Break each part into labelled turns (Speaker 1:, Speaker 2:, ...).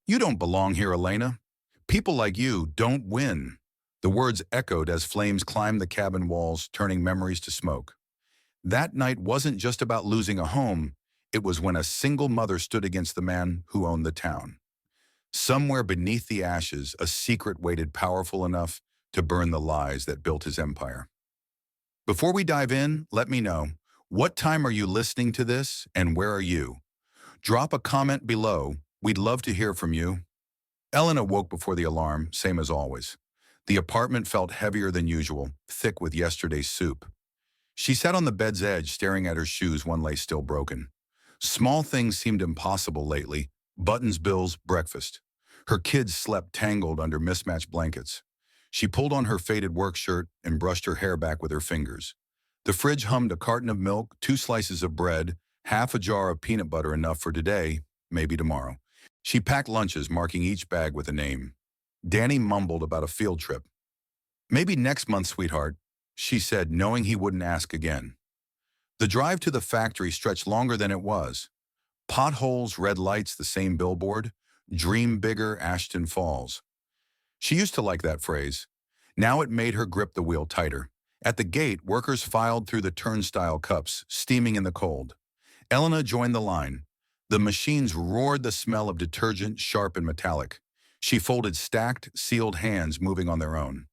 Speaker 1: You don't belong here, Elena. People like you don't win. The words echoed as flames climbed the cabin walls, turning memories to smoke. That night wasn't just about losing a home, it was when a single mother stood against the man who owned the town. Somewhere beneath the ashes, a secret waited powerful enough to burn the lies that built his empire. Before we dive in, let me know, what time are you listening to this and where are you? Drop a comment below. We'd love to hear from you. Ellen awoke before the alarm, same as always. The apartment felt heavier than usual, thick with yesterday's soup. She sat on the bed's edge, staring at her shoes, one lay still broken. Small things seemed impossible lately. Buttons, bills, breakfast. Her kids slept tangled under mismatched blankets. She pulled on her faded work shirt and brushed her hair back with her fingers. The fridge hummed a carton of milk, 2 slices of bread, half a jar of peanut butter, enough for today, maybe tomorrow. She packed lunches, marking each bag with a name. Danny mumbled about a field trip. "Maybe next month, sweetheart," she said, knowing he wouldn't ask again. The drive to the factory stretched longer than it was. Potholes, red lights, the same billboard. Dream bigger, Ashton Falls. She used to like that phrase. Now it made her grip the wheel tighter. At the gate, workers filed through the turnstile cups, steaming in the cold. Elena joined the line. The machines roared, the smell of detergent, sharp and metallic. She folded stacked, sealed hands, moving on their own.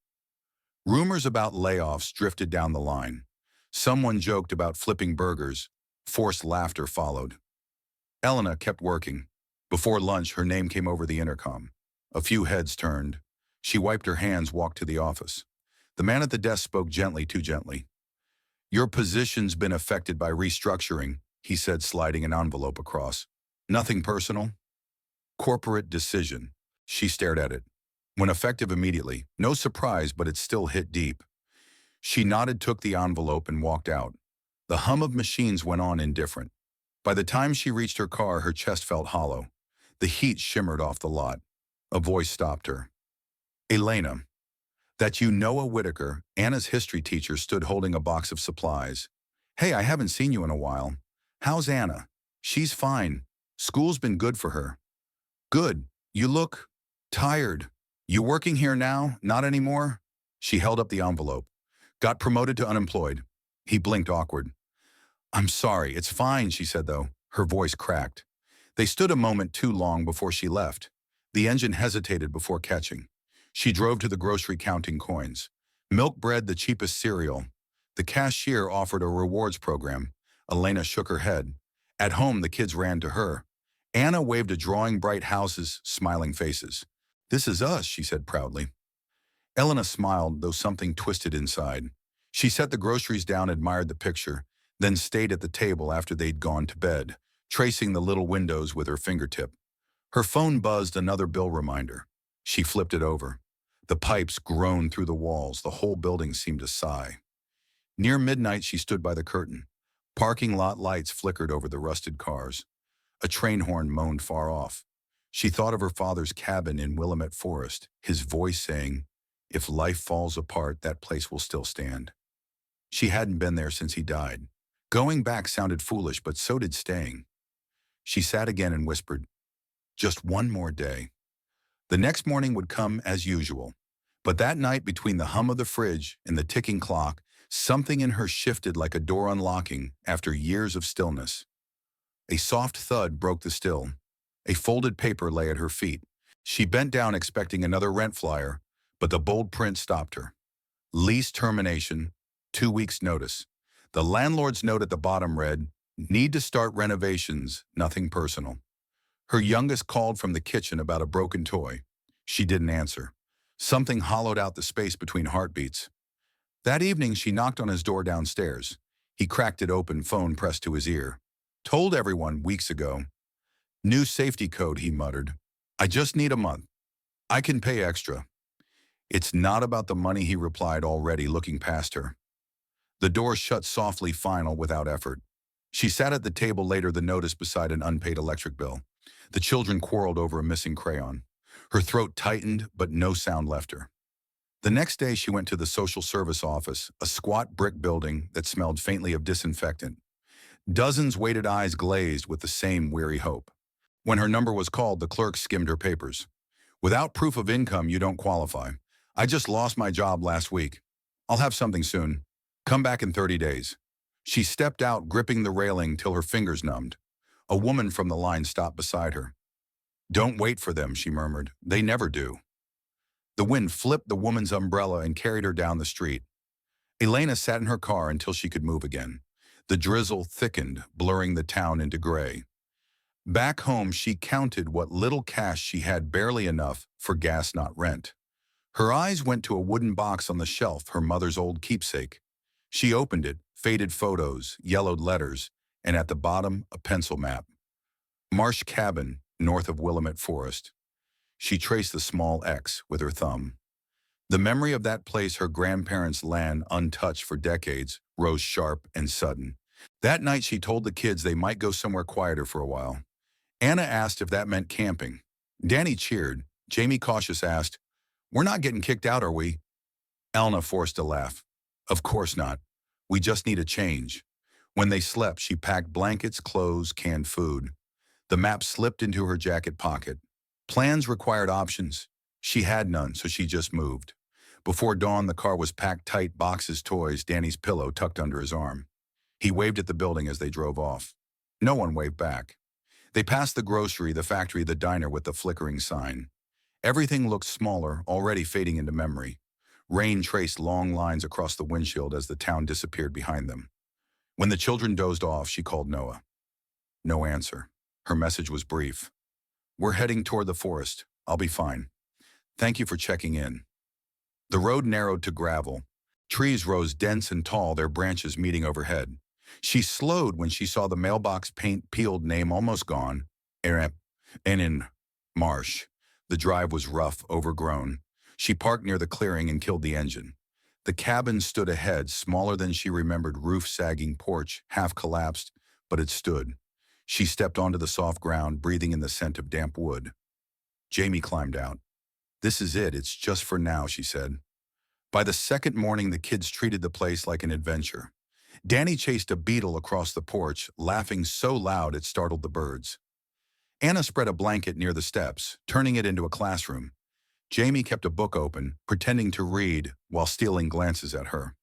Speaker 1: Rumors about layoffs drifted down the line. Someone joked about flipping burgers. Forced laughter followed. Elena kept working. Before lunch, her name came over the intercom. A few heads turned. She wiped her hands, walked to the office. The man at the desk spoke gently, too gently. "Your position's been affected by restructuring," he said, sliding an envelope across. "Nothing personal?" "Corporate decision." She stared at it. "When effective immediately. No surprise, but it still hit deep." She nodded, took the envelope, and walked out. The hum of machines went on, indifferent. By the time she reached her car, her chest felt hollow. The heat shimmered off the lot. A voice stopped her. "Elena." That you, Noah Whitaker, Anna's history teacher, stood holding a box of supplies. "Hey, I haven't seen you in a while. How's Anna?" "She's fine. School's been good for her." "Good. You look tired. You working here now? Not anymore?" She held up the envelope. "Got promoted to unemployed." He blinked, awkward. "I'm sorry. It's fine," she said, though. Her voice cracked. They stood a moment too long before she left. The engine hesitated before catching. She drove to the grocery, counting coins. Milk, bread, the cheapest cereal. The cashier offered a rewards program. Elena shook her head. At home, the kids ran to her. Anna waved a drawing, bright houses, smiling faces. "This is us," she said proudly. Elena smiled, though something twisted inside. She set the groceries down, admired the picture, then stayed at the table after they'd gone to bed, tracing the little windows with her fingertip. Her phone buzzed, another bill reminder. She flipped it over. The pipes groaned through the walls. The whole building seemed to sigh. Near midnight, she stood by the curtain. Parking lot lights flickered over the rusted cars. A train horn moaned far off. She thought of her father's cabin in Willamette Forest, his voice saying, "If life falls apart, that place will still stand." She hadn't been there since he died. Going back sounded foolish, but so did staying. She sat again and whispered, "Just one more day." The next morning would come as usual. But that night, between the hum of the fridge and the ticking clock, something in her shifted, like a door unlocking after years of stillness. A soft thud broke the still. A folded paper lay at her feet. She bent down, expecting another rent flyer, but the bold print stopped her. Lease termination, 2 weeks' notice. The landlord's note at the bottom read, "Need to start renovations, nothing personal." Her youngest called from the kitchen about a broken toy. She didn't answer. Something hollowed out the space between heartbeats. That evening, she knocked on his door downstairs. He cracked it open, phone pressed to his ear. "Told everyone weeks ago." "New safety code," he muttered. "I just need a month. I can pay extra." "It's not about the money," he replied, already looking past her. The door shut softly, final, without effort. She sat at the table later, the notice beside an unpaid electric bill. The children quarreled over a missing crayon. Her throat tightened, but no sound left her. The next day, she went to the social service office, a squat brick building that smelled faintly of disinfectant. Dozens waited, eyes glazed with the same weary hope. When her number was called, the clerk skimmed her papers. Without proof of income, you don't qualify. I just lost my job last week. I'll have something soon. Come back in 30 days. She stepped out, gripping the railing till her fingers numbed. A woman from the line stopped beside her. Don't wait for them, she murmured. They never do. The wind flipped the woman's umbrella and carried her down the street. Elena sat in her car until she could move again. The drizzle thickened, blurring the town into gray. Back home, she counted what little cash she had, barely enough for gas, not rent. Her eyes went to a wooden box on the shelf, her mother's old keepsake. She opened it, faded photos, yellowed letters, and at the bottom, a pencil map. Marsh Cabin, north of Willamette Forest. She traced the small X with her thumb. The memory of that place, her grandparents' land untouched for decades, rose sharp and sudden. That night she told the kids they might go somewhere quieter for a while. Anna asked if that meant camping. Danny cheered. Jamie, cautious, asked, "We're not getting kicked out, are we?" Elna forced a laugh. "Of course not. We just need a change." When they slept, she packed blankets, clothes, canned food. The map slipped into her jacket pocket. Plans required options. She had none, so she just moved. Before dawn, the car was packed tight, boxes, toys, Danny's pillow tucked under his arm. He waved at the building as they drove off. No one waved back. They passed the grocery, the factory, the diner with the flickering sign. Everything looked smaller, already fading into memory. Rain traced long lines across the windshield as the town disappeared behind them. When the children dozed off, she called Noah. No answer. Her message was brief. "We're heading toward the forest. I'll be fine. Thank you for checking in." The road narrowed to gravel. Trees rose dense and tall, their branches meeting overhead. She slowed when she saw the mailbox paint peeled, name almost gone. In Marsh. The drive was rough, overgrown. She parked near the clearing and killed the engine. The cabin stood ahead, smaller than she remembered, roof sagging, porch half collapsed, but it stood. She stepped onto the soft ground, breathing in the scent of damp wood. Jamie climbed out. "This is it. It's just for now," she said. By the second morning, the kids treated the place like an adventure. Danny chased a beetle across the porch, laughing so loud it startled the birds. Anna spread a blanket near the steps, turning it into a classroom. Jamie kept a book open, pretending to read while stealing glances at her.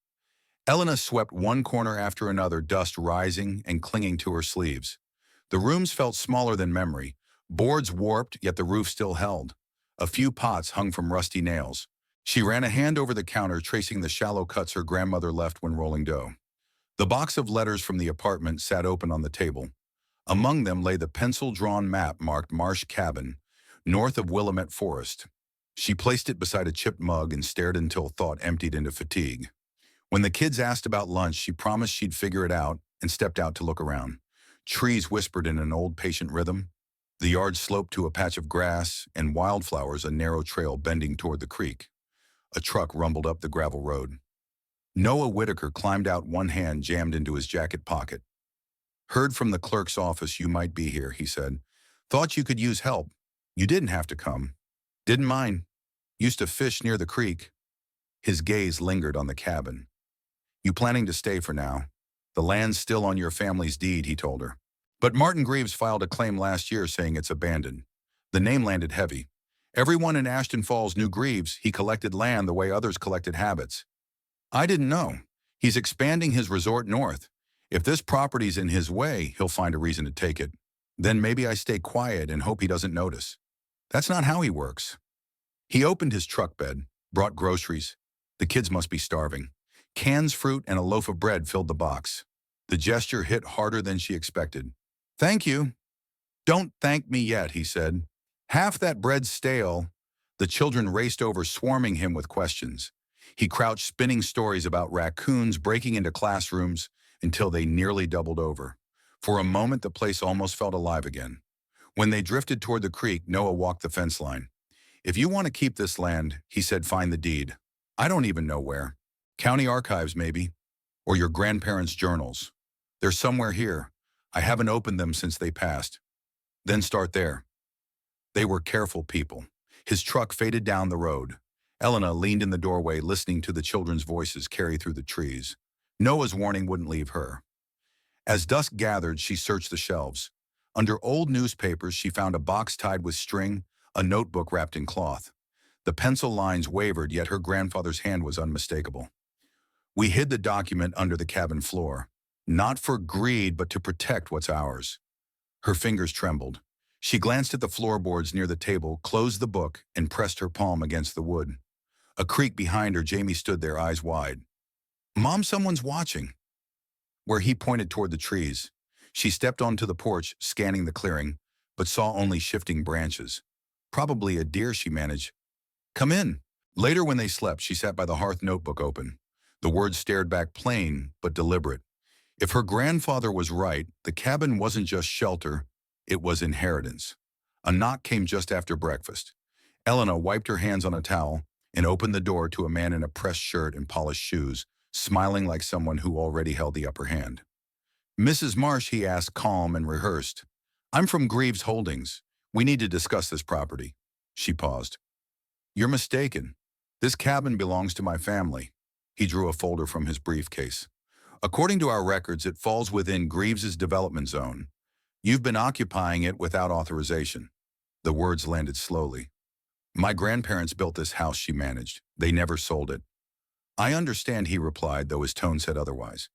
Speaker 1: Elena swept one corner after another, dust rising and clinging to her sleeves. The rooms felt smaller than memory. Boards warped, yet the roof still held. A few pots hung from rusty nails. She ran a hand over the counter, tracing the shallow cuts her grandmother left when rolling dough. The box of letters from the apartment sat open on the table. Among them lay the pencil-drawn map marked Marsh Cabin, north of Willamette Forest. She placed it beside a chipped mug and stared until thought emptied into fatigue. When the kids asked about lunch, she promised she'd figure it out and stepped out to look around. Trees whispered in an old, patient rhythm. The yard sloped to a patch of grass, and wildflowers, a narrow trail bending toward the creek. A truck rumbled up the gravel road. Noah Whitaker climbed out, one hand jammed into his jacket pocket. "Heard from the clerk's office you might be here," he said. "Thought you could use help. You didn't have to come. Didn't mind. Used to fish near the creek." His gaze lingered on the cabin. "You planning to stay for now? The land's still on your family's deed," he told her. "But Martin Greaves filed a claim last year saying it's abandoned." The name landed heavy. Everyone in Ashton Falls knew Greaves. He collected land the way others collected habits. "I didn't know. He's expanding his resort north. If this property's in his way, he'll find a reason to take it. Then maybe I stay quiet and hope he doesn't notice. That's not how he works." He opened his truck bed, brought groceries. The kids must be starving. Cans, fruit, and a loaf of bread filled the box. The gesture hit harder than she expected. "Thank you." "Don't thank me yet," he said. "Half that bread's stale." The children raced over, swarming him with questions. He crouched, spinning stories about raccoons breaking into classrooms until they nearly doubled over. For a moment, the place almost felt alive again. When they drifted toward the creek, Noah walked the fence line. "If you want to keep this land," he said, "find the deed. I don't even know where. County archives, maybe. Or your grandparents' journals. They're somewhere here. I haven't opened them since they passed. Then start there." They were careful people. His truck faded down the road. Elena leaned in the doorway, listening to the children's voices carry through the trees. Noah's warning wouldn't leave her. As dusk gathered, she searched the shelves. Under old newspapers, she found a box tied with string, a notebook wrapped in cloth. The pencil lines wavered, yet her grandfather's hand was unmistakable. We hid the document under the cabin floor, not for greed, but to protect what's ours. Her fingers trembled. She glanced at the floorboards near the table, closed the book, and pressed her palm against the wood. A creak behind her, Jamie stood there, eyes wide. "Mom, someone's watching." Where he pointed toward the trees. She stepped onto the porch, scanning the clearing, but saw only shifting branches. Probably a deer, she managed. "Come in." Later, when they slept, she sat by the hearth, notebook open. The words stared back, plain but deliberate. If her grandfather was right, the cabin wasn't just shelter, it was inheritance. A knock came just after breakfast. Elena wiped her hands on a towel and opened the door to a man in a pressed shirt and polished shoes, smiling like someone who already held the upper hand. "Mrs. Marsh," he asked, calm and rehearsed. "I'm from Greaves Holdings. We need to discuss this property." She paused. "You're mistaken. This cabin belongs to my family." He drew a folder from his briefcase. "According to our records, it falls within Greaves's development zone. You've been occupying it without authorization." The words landed slowly. "My grandparents built this house," she managed. "They never sold it." "I understand," he replied, though his tone said otherwise.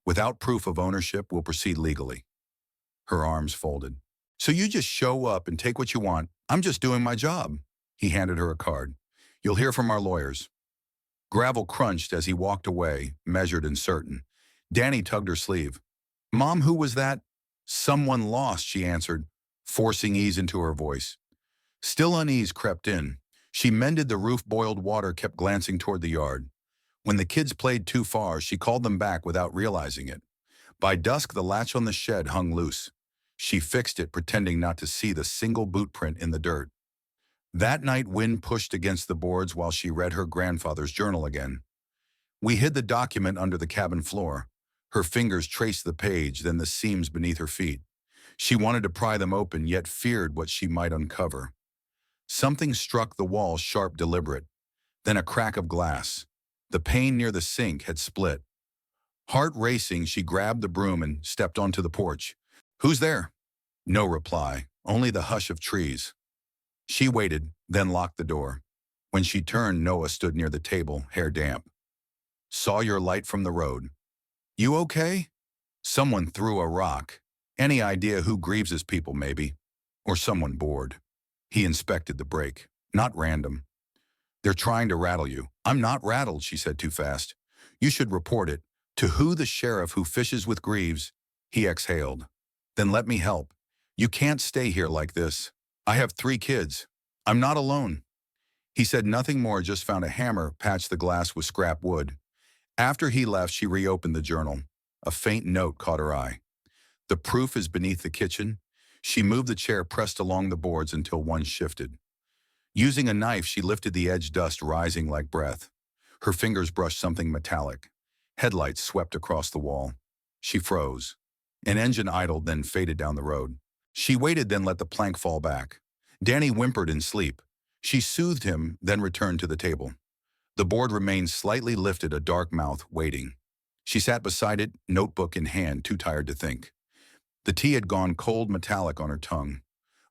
Speaker 1: "Without proof of ownership, we'll proceed legally." Her arms folded. "So you just show up and take what you want? I'm just doing my job." He handed her a card. "You'll hear from our lawyers." Gravel crunched as he walked away, measured and certain. Danny tugged her sleeve. "Mom, who was that?" "Someone lost," she answered, forcing ease into her voice. Still unease crept in. She mended the roof, boiled water, kept glancing toward the yard. When the kids played too far, she called them back without realizing it. By dusk, the latch on the shed hung loose. She fixed it, pretending not to see the single boot print in the dirt. That night, wind pushed against the boards while she read her grandfather's journal again. We hid the document under the cabin floor. Her fingers traced the page, then the seams beneath her feet. She wanted to pry them open, yet feared what she might uncover. Something struck the wall, sharp, deliberate. Then a crack of glass. The pane near the sink had split. Heart racing, she grabbed the broom and stepped onto the porch. "Who's there?" No reply, only the hush of trees. She waited, then locked the door. When she turned, Noah stood near the table, hair damp. "Saw your light from the road." "You okay?" "Someone threw a rock. Any idea who Greaves's people, maybe? Or someone bored." He inspected the break. "Not random." "They're trying to rattle you." "I'm not rattled," she said too fast. "You should report it. To who? The sheriff who fishes with Greaves." He exhaled. "Then let me help. You can't stay here like this. I have 3 kids. I'm not alone." He said nothing more, just found a hammer, patched the glass with scrap wood. After he left, she reopened the journal. A faint note caught her eye. "The proof is beneath the kitchen." She moved the chair pressed along the boards until one shifted. Using a knife, she lifted the edge, dust rising like breath. Her fingers brushed something metallic. Headlights swept across the wall. She froze. An engine idled, then faded down the road. She waited, then let the plank fall back. Danny whimpered in sleep. She soothed him, then returned to the table. The board remained slightly lifted, a dark mouth, waiting. She sat beside it, notebook in hand, too tired to think. The tea had gone cold, metallic on her tongue.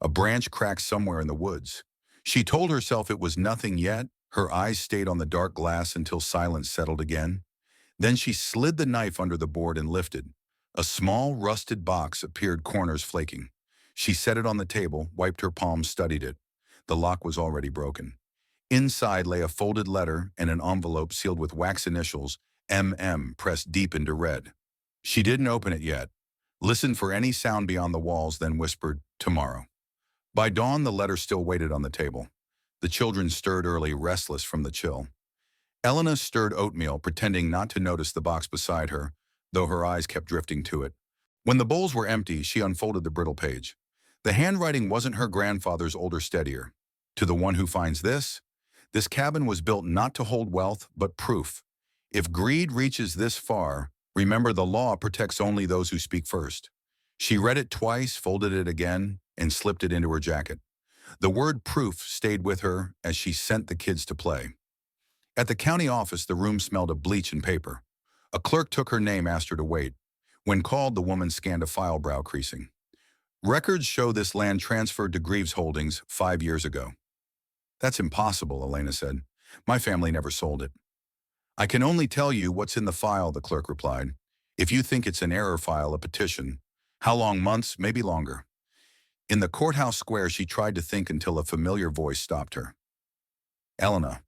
Speaker 1: A branch cracked somewhere in the woods. She told herself it was nothing yet. Her eyes stayed on the dark glass until silence settled again. Then she slid the knife under the board and lifted. A small, rusted box appeared, corners flaking. She set it on the table, wiped her palms, studied it. The lock was already broken. Inside lay a folded letter and an envelope sealed with wax initials, MM, pressed deep into red. She didn't open it yet. Listened for any sound beyond the walls, then whispered, "Tomorrow." By dawn, the letter still waited on the table. The children stirred early, restless from the chill. Elena stirred oatmeal, pretending not to notice the box beside her, though her eyes kept drifting to it. When the bowls were empty, she unfolded the brittle page. The handwriting wasn't her grandfather's, older, steadier. "To the one who finds this cabin was built not to hold wealth, but proof. If greed reaches this far, remember the law protects only those who speak first." She read it twice, folded it again, and slipped it into her jacket. The word proof stayed with her as she sent the kids to play. At the county office, the room smelled of bleach and paper. A clerk took her name, asked her to wait. When called, the woman scanned a file, brow creasing. Records show this land transferred to Greaves Holdings 5 years ago. That's impossible, Elena said. My family never sold it. I can only tell you what's in the file, the clerk replied. If you think it's an error, file a petition. How long? Months, maybe longer. In the courthouse square, she tried to think until a familiar voice stopped her. Elena.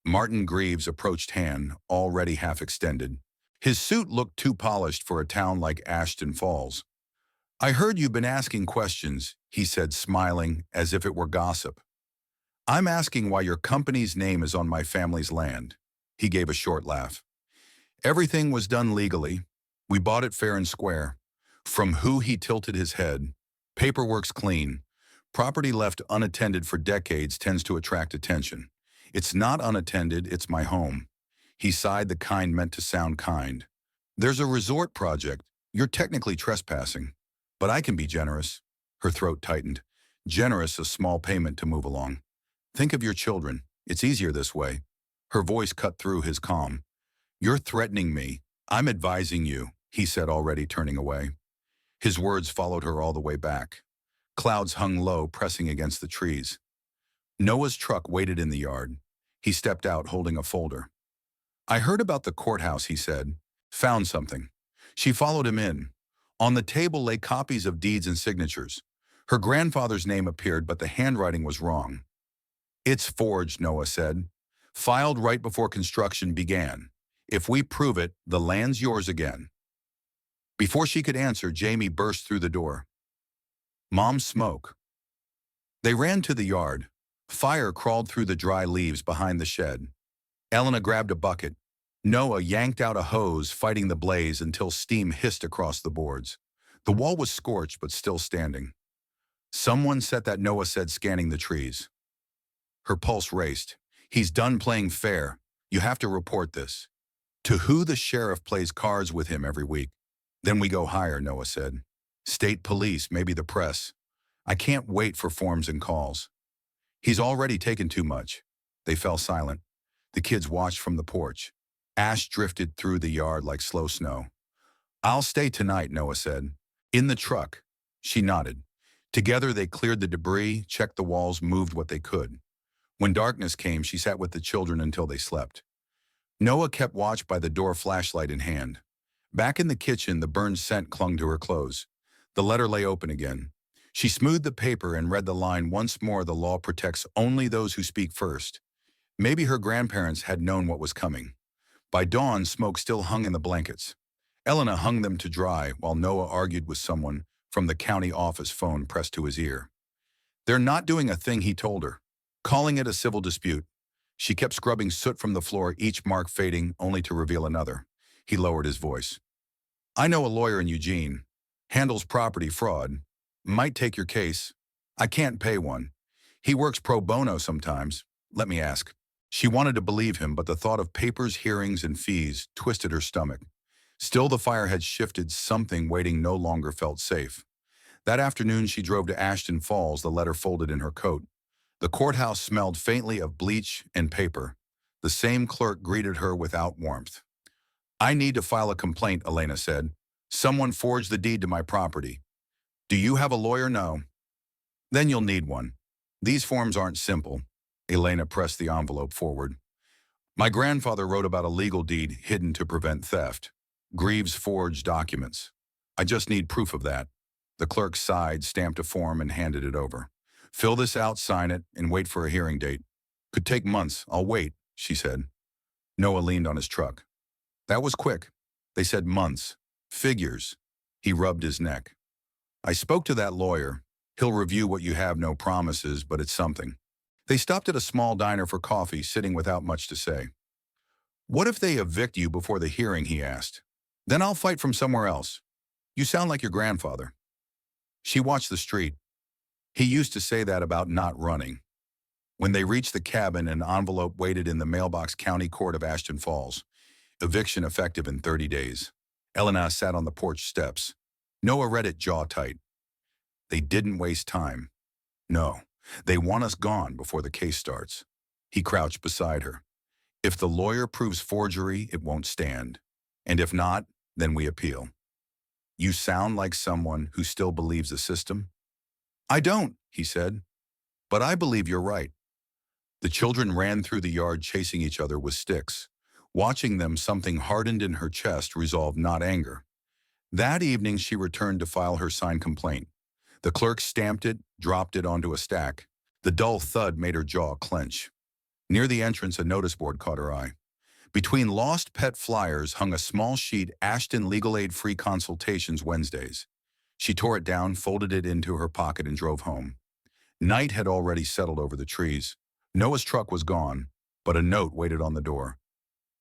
Speaker 1: Martin Greaves approached, hand already half extended. His suit looked too polished for a town like Ashton Falls. I heard you've been asking questions, he said, smiling as if it were gossip. I'm asking why your company's name is on my family's land. He gave a short laugh. Everything was done legally. We bought it fair and square. From who? He tilted his head. Paperwork's clean. Property left unattended for decades tends to attract attention. It's not unattended, it's my home. He sighed, the kind meant to sound kind. There's a resort project. You're technically trespassing. But I can be generous. Her throat tightened. Generous, a small payment to move along. Think of your children. It's easier this way. Her voice cut through his calm. You're threatening me. I'm advising you, he said, already turning away. His words followed her all the way back. Clouds hung low, pressing against the trees. Noah's truck waited in the yard. He stepped out, holding a folder. I heard about the courthouse, he said. Found something. She followed him in. On the table lay copies of deeds and signatures. Her grandfather's name appeared, but the handwriting was wrong. It's forged, Noah said. Filed right before construction began. If we prove it, the land's yours again. Before she could answer, Jamie burst through the door. Mom, smoke. They ran to the yard. Fire crawled through the dry leaves behind the shed. Elena grabbed a bucket. Noah yanked out a hose, fighting the blaze until steam hissed across the boards. The wall was scorched, but still standing. Someone set that, Noah said, scanning the trees. Her pulse raced. He's done playing fair. You have to report this. To who? The sheriff plays cards with him every week. Then we go higher, Noah said. State police, maybe the press. I can't wait for forms and calls. He's already taken too much. They fell silent. The kids watched from the porch. Ash drifted through the yard like slow snow. I'll stay tonight, Noah said. In the truck. She nodded. Together they cleared the debris, checked the walls, moved what they could. When darkness came, she sat with the children until they slept. Noah kept watch by the door, flashlight in hand. Back in the kitchen, the burned scent clung to her clothes. The letter lay open again. She smoothed the paper and read the line once more. The law protects only those who speak first. Maybe her grandparents had known what was coming. By dawn, smoke still hung in the blankets. Elena hung them to dry while Noah argued with someone from the county office, phone pressed to his ear. They're not doing a thing, he told her, calling it a civil dispute. She kept scrubbing soot from the floor, each mark fading only to reveal another. He lowered his voice. I know a lawyer in Eugene. Handles property fraud. Might take your case. I can't pay one. He works pro bono sometimes. Let me ask. She wanted to believe him, but the thought of papers, hearings, and fees twisted her stomach. Still, the fire had shifted. Something waiting no longer felt safe. That afternoon, she drove to Ashton Falls, the letter folded in her coat. The courthouse smelled faintly of bleach and paper. The same clerk greeted her without warmth. I need to file a complaint, Elena said. Someone forged the deed to my property. Do you have a lawyer? No. Then you'll need one. These forms aren't simple. Elena pressed the envelope forward. My grandfather wrote about a legal deed hidden to prevent theft. Greaves forged documents. I just need proof of that. The clerk sighed, stamped a form, and handed it over. Fill this out, sign it, and wait for a hearing date. Could take months. I'll wait, she said. Noah leaned on his truck. That was quick. They said months. Figures. He rubbed his neck. I spoke to that lawyer. He'll review what you have, no promises, but it's something. They stopped at a small diner for coffee, sitting without much to say. What if they evict you before the hearing, he asked. Then I'll fight from somewhere else. You sound like your grandfather. She watched the street. He used to say that about not running. When they reached the cabin, an envelope waited in the mailbox. County Court of Ashton Falls. Eviction effective in 30 days. Elena sat on the porch steps. Noah read it, jaw tight. They didn't waste time. No, they want us gone before the case starts. He crouched beside her. If the lawyer proves forgery, it won't stand. And if not, then we appeal. You sound like someone who still believes the system. I don't, he said, but I believe you're right. The children ran through the yard chasing each other with sticks. Watching them, something hardened in her chest, resolved not anger. That evening, she returned to file her signed complaint. The clerk stamped it, dropped it onto a stack. The dull thud made her jaw clench. Near the entrance, a notice board caught her eye. Between lost pet flyers hung a small sheet, Ashton Legal Aid Free Consultations Wednesdays. She tore it down, folded it into her pocket, and drove home. Night had already settled over the trees. Noah's truck was gone, but a note waited on the door.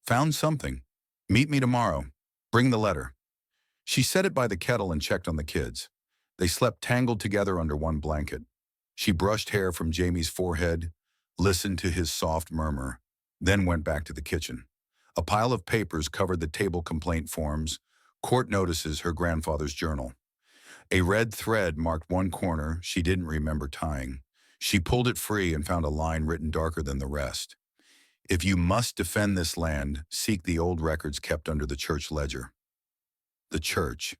Speaker 1: Found something. Meet me tomorrow. Bring the letter. She set it by the kettle and checked on the kids. They slept tangled together under one blanket. She brushed hair from Jamie's forehead, listened to his soft murmur, then went back to the kitchen. A pile of papers covered the table: complaint forms, court notices, her grandfather's journal. A red thread marked one corner she didn't remember tying. She pulled it free and found a line written darker than the rest. If you must defend this land, seek the old records kept under the church ledger. The church.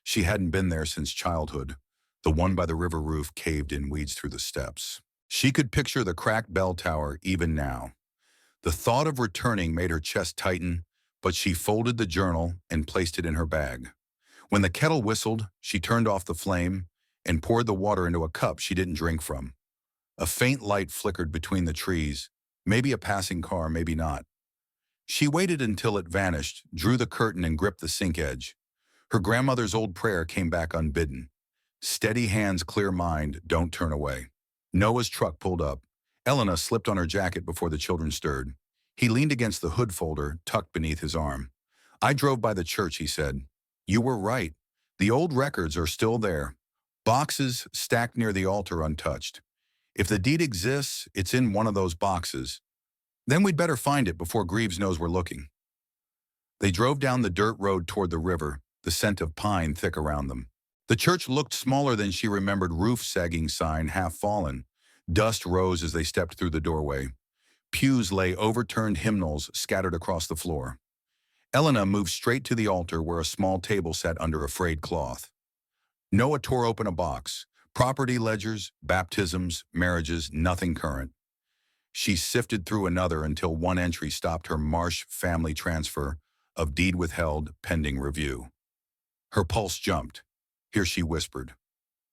Speaker 1: She hadn't been there since childhood. The one by the river roof caved in, weeds through the steps. She could picture the cracked bell tower even now. The thought of returning made her chest tighten, but she folded the journal and placed it in her bag. When the kettle whistled, she turned off the flame and poured the water into a cup she didn't drink from. A faint light flickered between the trees, maybe a passing car, maybe not. She waited until it vanished, drew the curtain and gripped the sink edge. Her grandmother's old prayer came back unbidden. Steady hands, clear mind, don't turn away. Noah's truck pulled up. Elena slipped on her jacket before the children stirred. He leaned against the hood folder, tucked beneath his arm. I drove by the church, he said. You were right. The old records are still there. Boxes stacked near the altar untouched. If the deed exists, it's in one of those boxes. Then we'd better find it before Greaves knows we're looking. They drove down the dirt road toward the river, the scent of pine thick around them. The church looked smaller than she remembered, roof sagging, sign half fallen. Dust rose as they stepped through the doorway. Pews lay, overturned hymnals scattered across the floor. Elena moved straight to the altar where a small table sat under a frayed cloth. Noah tore open a box. Property ledgers, baptisms, marriages, nothing current. She sifted through another until one entry stopped her: Marsh family transfer of deed withheld pending review. Her pulse jumped. Here, she whispered.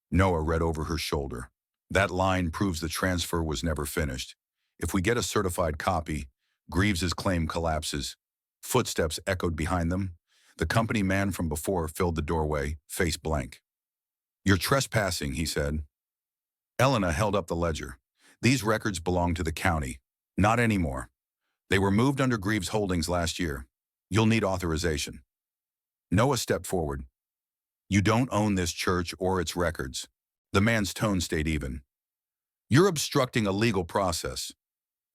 Speaker 1: Noah read over her shoulder. That line proves the transfer was never finished. If we get a certified copy, Greaves's claim collapses. Footsteps echoed behind them. The company man from before filled the doorway, face blank. You're trespassing, he said. Elena held up the ledger. These records belong to the county. Not anymore. They were moved under Greaves Holdings last year. You'll need authorization. Noah stepped forward. You don't own this church or its records. The man's tone stayed even. You're obstructing a legal process.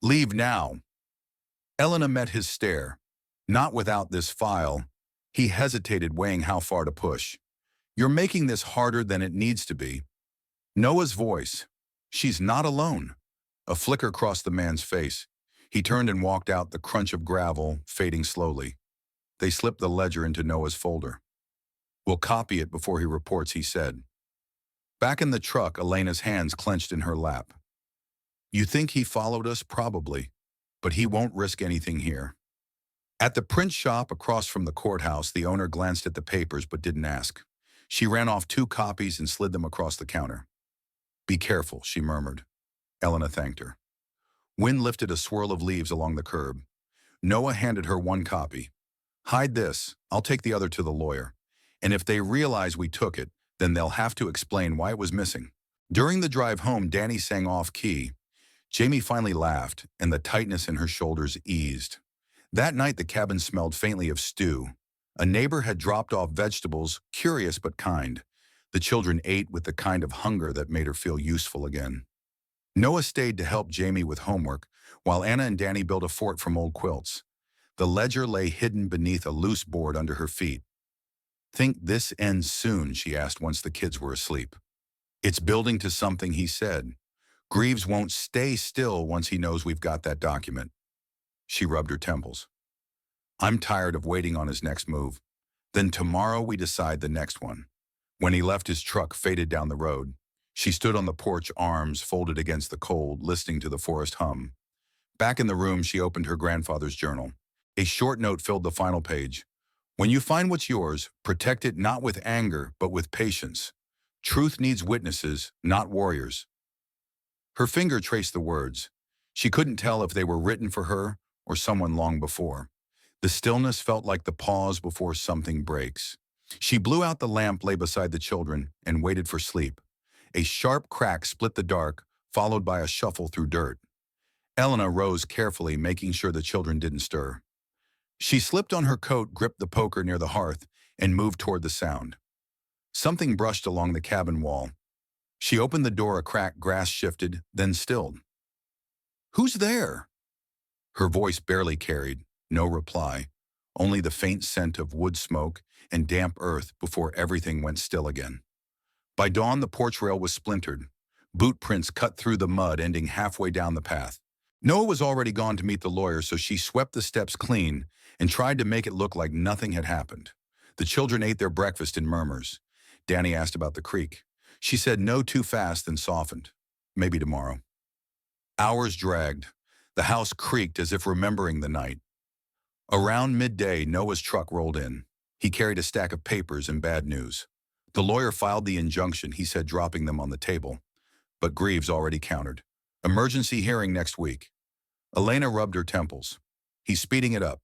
Speaker 1: Leave now. Elena met his stare. Not without this file. He hesitated, weighing how far to push. You're making this harder than it needs to be. Noah's voice. She's not alone. A flicker crossed the man's face. He turned and walked out, the crunch of gravel fading slowly. They slipped the ledger into Noah's folder. We'll copy it before he reports, he said. Back in the truck, Elena's hands clenched in her lap. You think he followed us? Probably. But he won't risk anything here. At the print shop across from the courthouse, the owner glanced at the papers but didn't ask. She ran off 2 copies and slid them across the counter. Be careful, she murmured. Elena thanked her. Wind lifted a swirl of leaves along the curb. Noah handed her 1 copy. Hide this. I'll take the other to the lawyer. And if they realize we took it, then they'll have to explain why it was missing. During the drive home, Danny sang off-key. Jamie finally laughed, and the tightness in her shoulders eased. That night, the cabin smelled faintly of stew. A neighbor had dropped off vegetables, curious but kind. The children ate with the kind of hunger that made her feel useful again. Noah stayed to help Jamie with homework, while Anna and Danny built a fort from old quilts. The ledger lay hidden beneath a loose board under her feet. Think this ends soon, she asked once the kids were asleep. It's building to something, he said. Greaves won't stay still once he knows we've got that document. She rubbed her temples. I'm tired of waiting on his next move. Then tomorrow we decide the next one. When he left, his truck faded down the road. She stood on the porch, arms folded against the cold, listening to the forest hum. Back in the room, she opened her grandfather's journal. A short note filled the final page. When you find what's yours, protect it not with anger, but with patience. Truth needs witnesses, not warriors. Her finger traced the words. She couldn't tell if they were written for her or someone long before. The stillness felt like the pause before something breaks. She blew out the lamp lay beside the children and waited for sleep. A sharp crack split the dark, followed by a shuffle through dirt. Elena rose carefully, making sure the children didn't stir. She slipped on her coat, gripped the poker near the hearth, and moved toward the sound. Something brushed along the cabin wall. She opened the door a crack, grass shifted, then stilled. "Who's there?" Her voice barely carried, no reply, only the faint scent of wood smoke and damp earth before everything went still again. By dawn, the porch rail was splintered. Boot prints cut through the mud, ending halfway down the path. Noah was already gone to meet the lawyer, so she swept the steps clean and tried to make it look like nothing had happened. The children ate their breakfast in murmurs. Danny asked about the creek. She said no too fast, then softened. Maybe tomorrow. Hours dragged. The house creaked as if remembering the night. Around midday, Noah's truck rolled in. He carried a stack of papers and bad news. The lawyer filed the injunction, he said, dropping them on the table. But Greaves already countered. Emergency hearing next week. Elena rubbed her temples. He's speeding it up.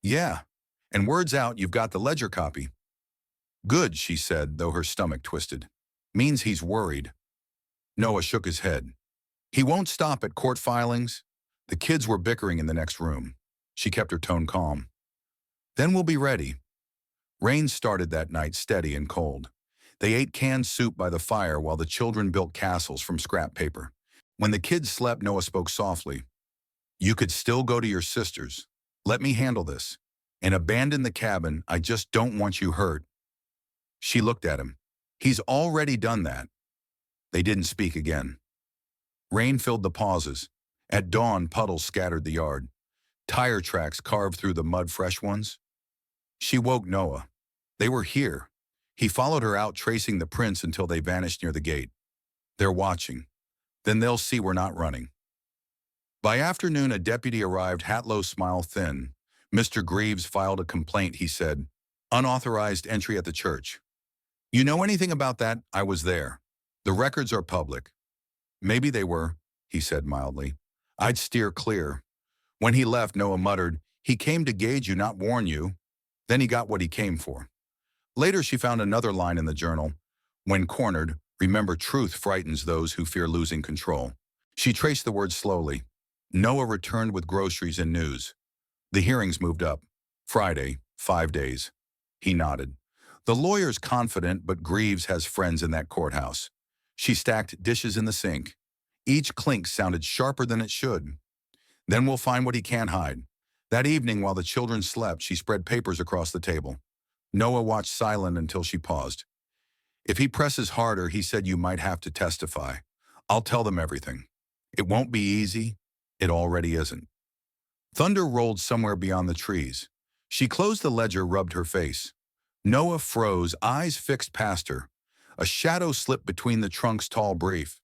Speaker 1: Yeah, and word's out you've got the ledger copy. Good, she said, though her stomach twisted. Means he's worried. Noah shook his head. He won't stop at court filings. The kids were bickering in the next room. She kept her tone calm. Then we'll be ready. Rain started that night, steady and cold. They ate canned soup by the fire while the children built castles from scrap paper. When the kids slept, Noah spoke softly. You could still go to your sisters. Let me handle this. And abandon the cabin. I just don't want you hurt. She looked at him. He's already done that. They didn't speak again. Rain filled the pauses. At dawn, puddles scattered the yard. Tire tracks carved through the mud, fresh ones. She woke Noah. They were here. He followed her out, tracing the prints until they vanished near the gate. They're watching. Then they'll see we're not running. By afternoon, a deputy arrived, hat low, smile thin. Mr. Greaves filed a complaint, he said. Unauthorized entry at the church. You know anything about that? I was there. The records are public. Maybe they were, he said mildly. I'd steer clear. When he left, Noah muttered, he came to gauge you, not warn you. Then he got what he came for. Later, she found another line in the journal. When cornered, remember, truth frightens those who fear losing control. She traced the words slowly. Noah returned with groceries and news. The hearings moved up. Friday, 5 days. He nodded. The lawyer's confident, but Greaves has friends in that courthouse. She stacked dishes in the sink. Each clink sounded sharper than it should. Then we'll find what he can't hide. That evening, while the children slept, she spread papers across the table. Noah watched silent until she paused. If he presses harder, he said, you might have to testify. I'll tell them everything. It won't be easy. It already isn't. Thunder rolled somewhere beyond the trees. She closed the ledger, rubbed her face. Noah froze, eyes fixed past her. A shadow slipped between the trunk's tall brief.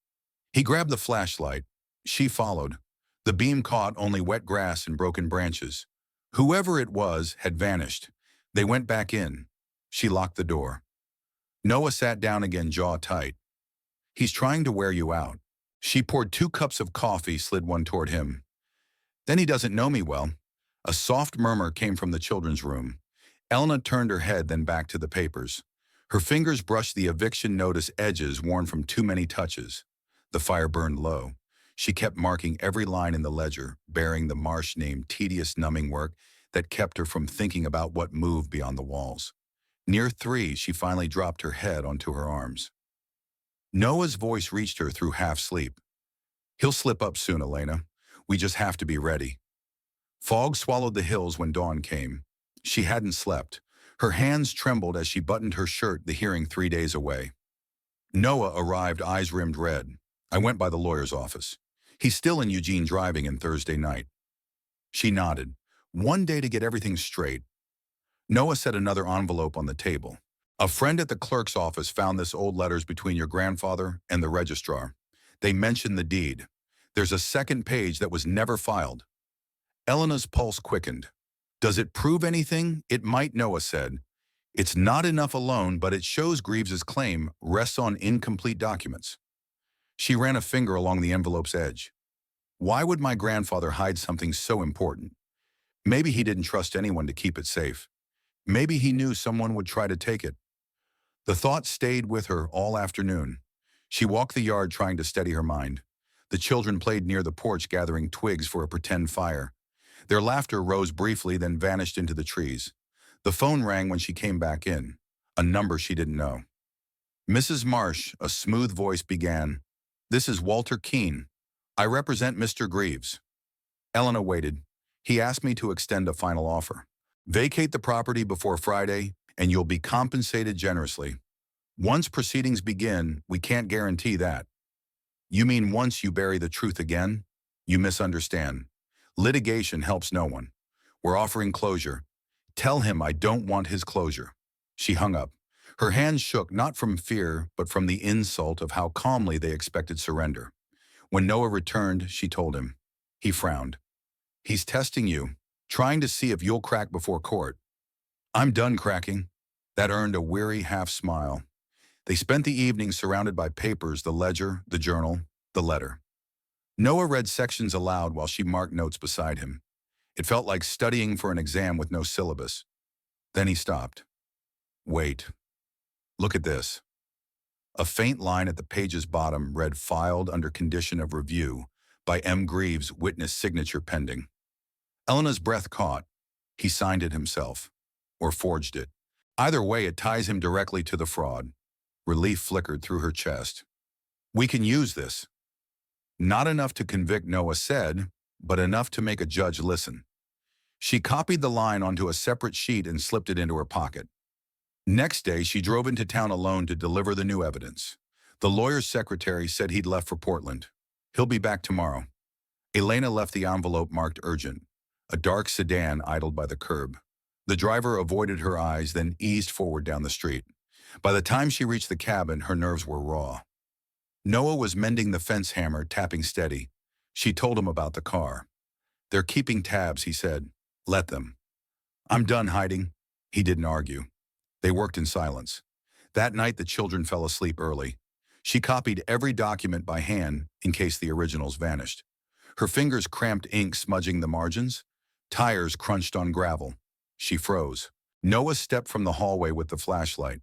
Speaker 1: He grabbed the flashlight. She followed. The beam caught only wet grass and broken branches. Whoever it was had vanished. They went back in. She locked the door. Noah sat down again, jaw tight. He's trying to wear you out. She poured 2 cups of coffee, slid one toward him. Then he doesn't know me well. A soft murmur came from the children's room. Elena turned her head, then back to the papers. Her fingers brushed the eviction notice edges worn from too many touches. The fire burned low. She kept marking every line in the ledger, bearing the Marsh name, tedious, numbing work that kept her from thinking about what moved beyond the walls. Near 3, she finally dropped her head onto her arms. Noah's voice reached her through half-sleep. He'll slip up soon, Elena. We just have to be ready. Fog swallowed the hills when dawn came. She hadn't slept. Her hands trembled as she buttoned her shirt, the hearing 3 days away. Noah arrived, eyes rimmed red. I went by the lawyer's office. He's still in Eugene, driving in Thursday night. She nodded. One day to get everything straight. Noah set another envelope on the table. A friend at the clerk's office found this old letters between your grandfather and the registrar. They mentioned the deed. There's a second page that was never filed. Elena's pulse quickened. Does it prove anything? It might, Noah said. It's not enough alone, but it shows Greaves's claim rests on incomplete documents. She ran a finger along the envelope's edge. Why would my grandfather hide something so important? Maybe he didn't trust anyone to keep it safe. Maybe he knew someone would try to take it. The thought stayed with her all afternoon. She walked the yard trying to steady her mind. The children played near the porch gathering twigs for a pretend fire. Their laughter rose briefly, then vanished into the trees. The phone rang when she came back in, a number she didn't know. Mrs. Marsh, a smooth voice began, "This is Walter Keene. I represent Mr. Greaves." Elena waited. "He asked me to extend a final offer. Vacate the property before Friday, and you'll be compensated generously. Once proceedings begin, we can't guarantee that." "You mean once you bury the truth again?" "You misunderstand. Litigation helps no one. We're offering closure. Tell him I don't want his closure." She hung up. Her hands shook not from fear, but from the insult of how calmly they expected surrender. When Noah returned, she told him. He frowned. "He's testing you, trying to see if you'll crack before court." "I'm done cracking." That earned a weary half-smile. They spent the evening surrounded by papers, the ledger, the journal, the letter. Noah read sections aloud while she marked notes beside him. It felt like studying for an exam with no syllabus. Then he stopped. "Wait. Look at this." A faint line at the page's bottom read "Filed under condition of review by M. Greaves, witness signature pending." Elena's breath caught. He signed it himself. Or forged it. Either way, it ties him directly to the fraud. Relief flickered through her chest. "We can use this." Not enough to convict, Noah said, but enough to make a judge listen. She copied the line onto a separate sheet and slipped it into her pocket. Next day, she drove into town alone to deliver the new evidence. The lawyer's secretary said he'd left for Portland. "He'll be back tomorrow." Elena left the envelope marked urgent. A dark sedan idled by the curb. The driver avoided her eyes, then eased forward down the street. By the time she reached the cabin, her nerves were raw. Noah was mending the fence hammer, tapping steady. She told him about the car. "They're keeping tabs," he said. "Let them." "I'm done hiding." He didn't argue. They worked in silence. That night, the children fell asleep early. She copied every document by hand in case the originals vanished. Her fingers cramped, ink smudging the margins. Tires crunched on gravel. She froze. Noah stepped from the hallway with the flashlight.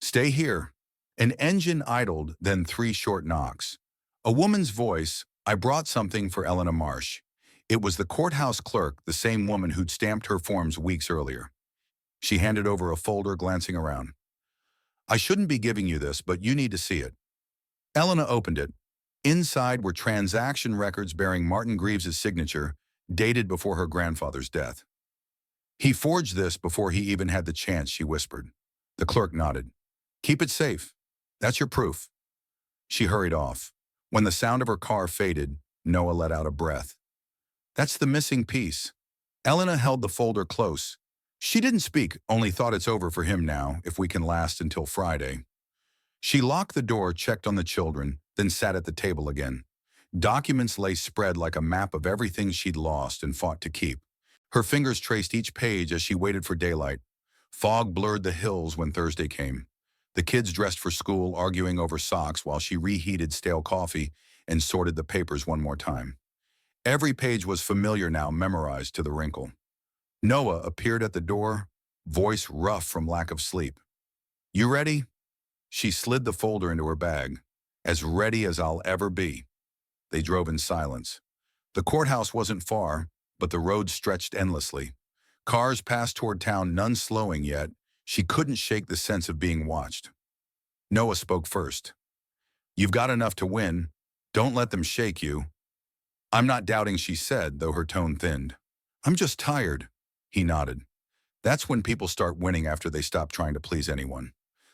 Speaker 1: "Stay here." An engine idled, then 3 short knocks. A woman's voice, "I brought something for Elena Marsh." It was the courthouse clerk, the same woman who'd stamped her forms weeks earlier. She handed over a folder, glancing around. "I shouldn't be giving you this, but you need to see it." Elena opened it. Inside were transaction records bearing Martin Greaves' signature, dated before her grandfather's death. "He forged this before he even had the chance," she whispered. The clerk nodded. "Keep it safe. That's your proof." She hurried off. When the sound of her car faded, Noah let out a breath. "That's the missing piece." Elena held the folder close. She didn't speak, only thought it's over for him now, if we can last until Friday. She locked the door, checked on the children, then sat at the table again. Documents lay spread like a map of everything she'd lost and fought to keep. Her fingers traced each page as she waited for daylight. Fog blurred the hills when Thursday came. The kids dressed for school, arguing over socks while she reheated stale coffee and sorted the papers one more time. Every page was familiar now, memorized to the wrinkle. Noah appeared at the door, voice rough from lack of sleep. "You ready?" She slid the folder into her bag. "As ready as I'll ever be." They drove in silence. The courthouse wasn't far, but the road stretched endlessly. Cars passed toward town, none slowing yet. She couldn't shake the sense of being watched. Noah spoke first. "You've got enough to win. Don't let them shake you." "I'm not doubting," she said, though her tone thinned. "I'm just tired." He nodded. That's when people start winning, after they stop trying to please anyone.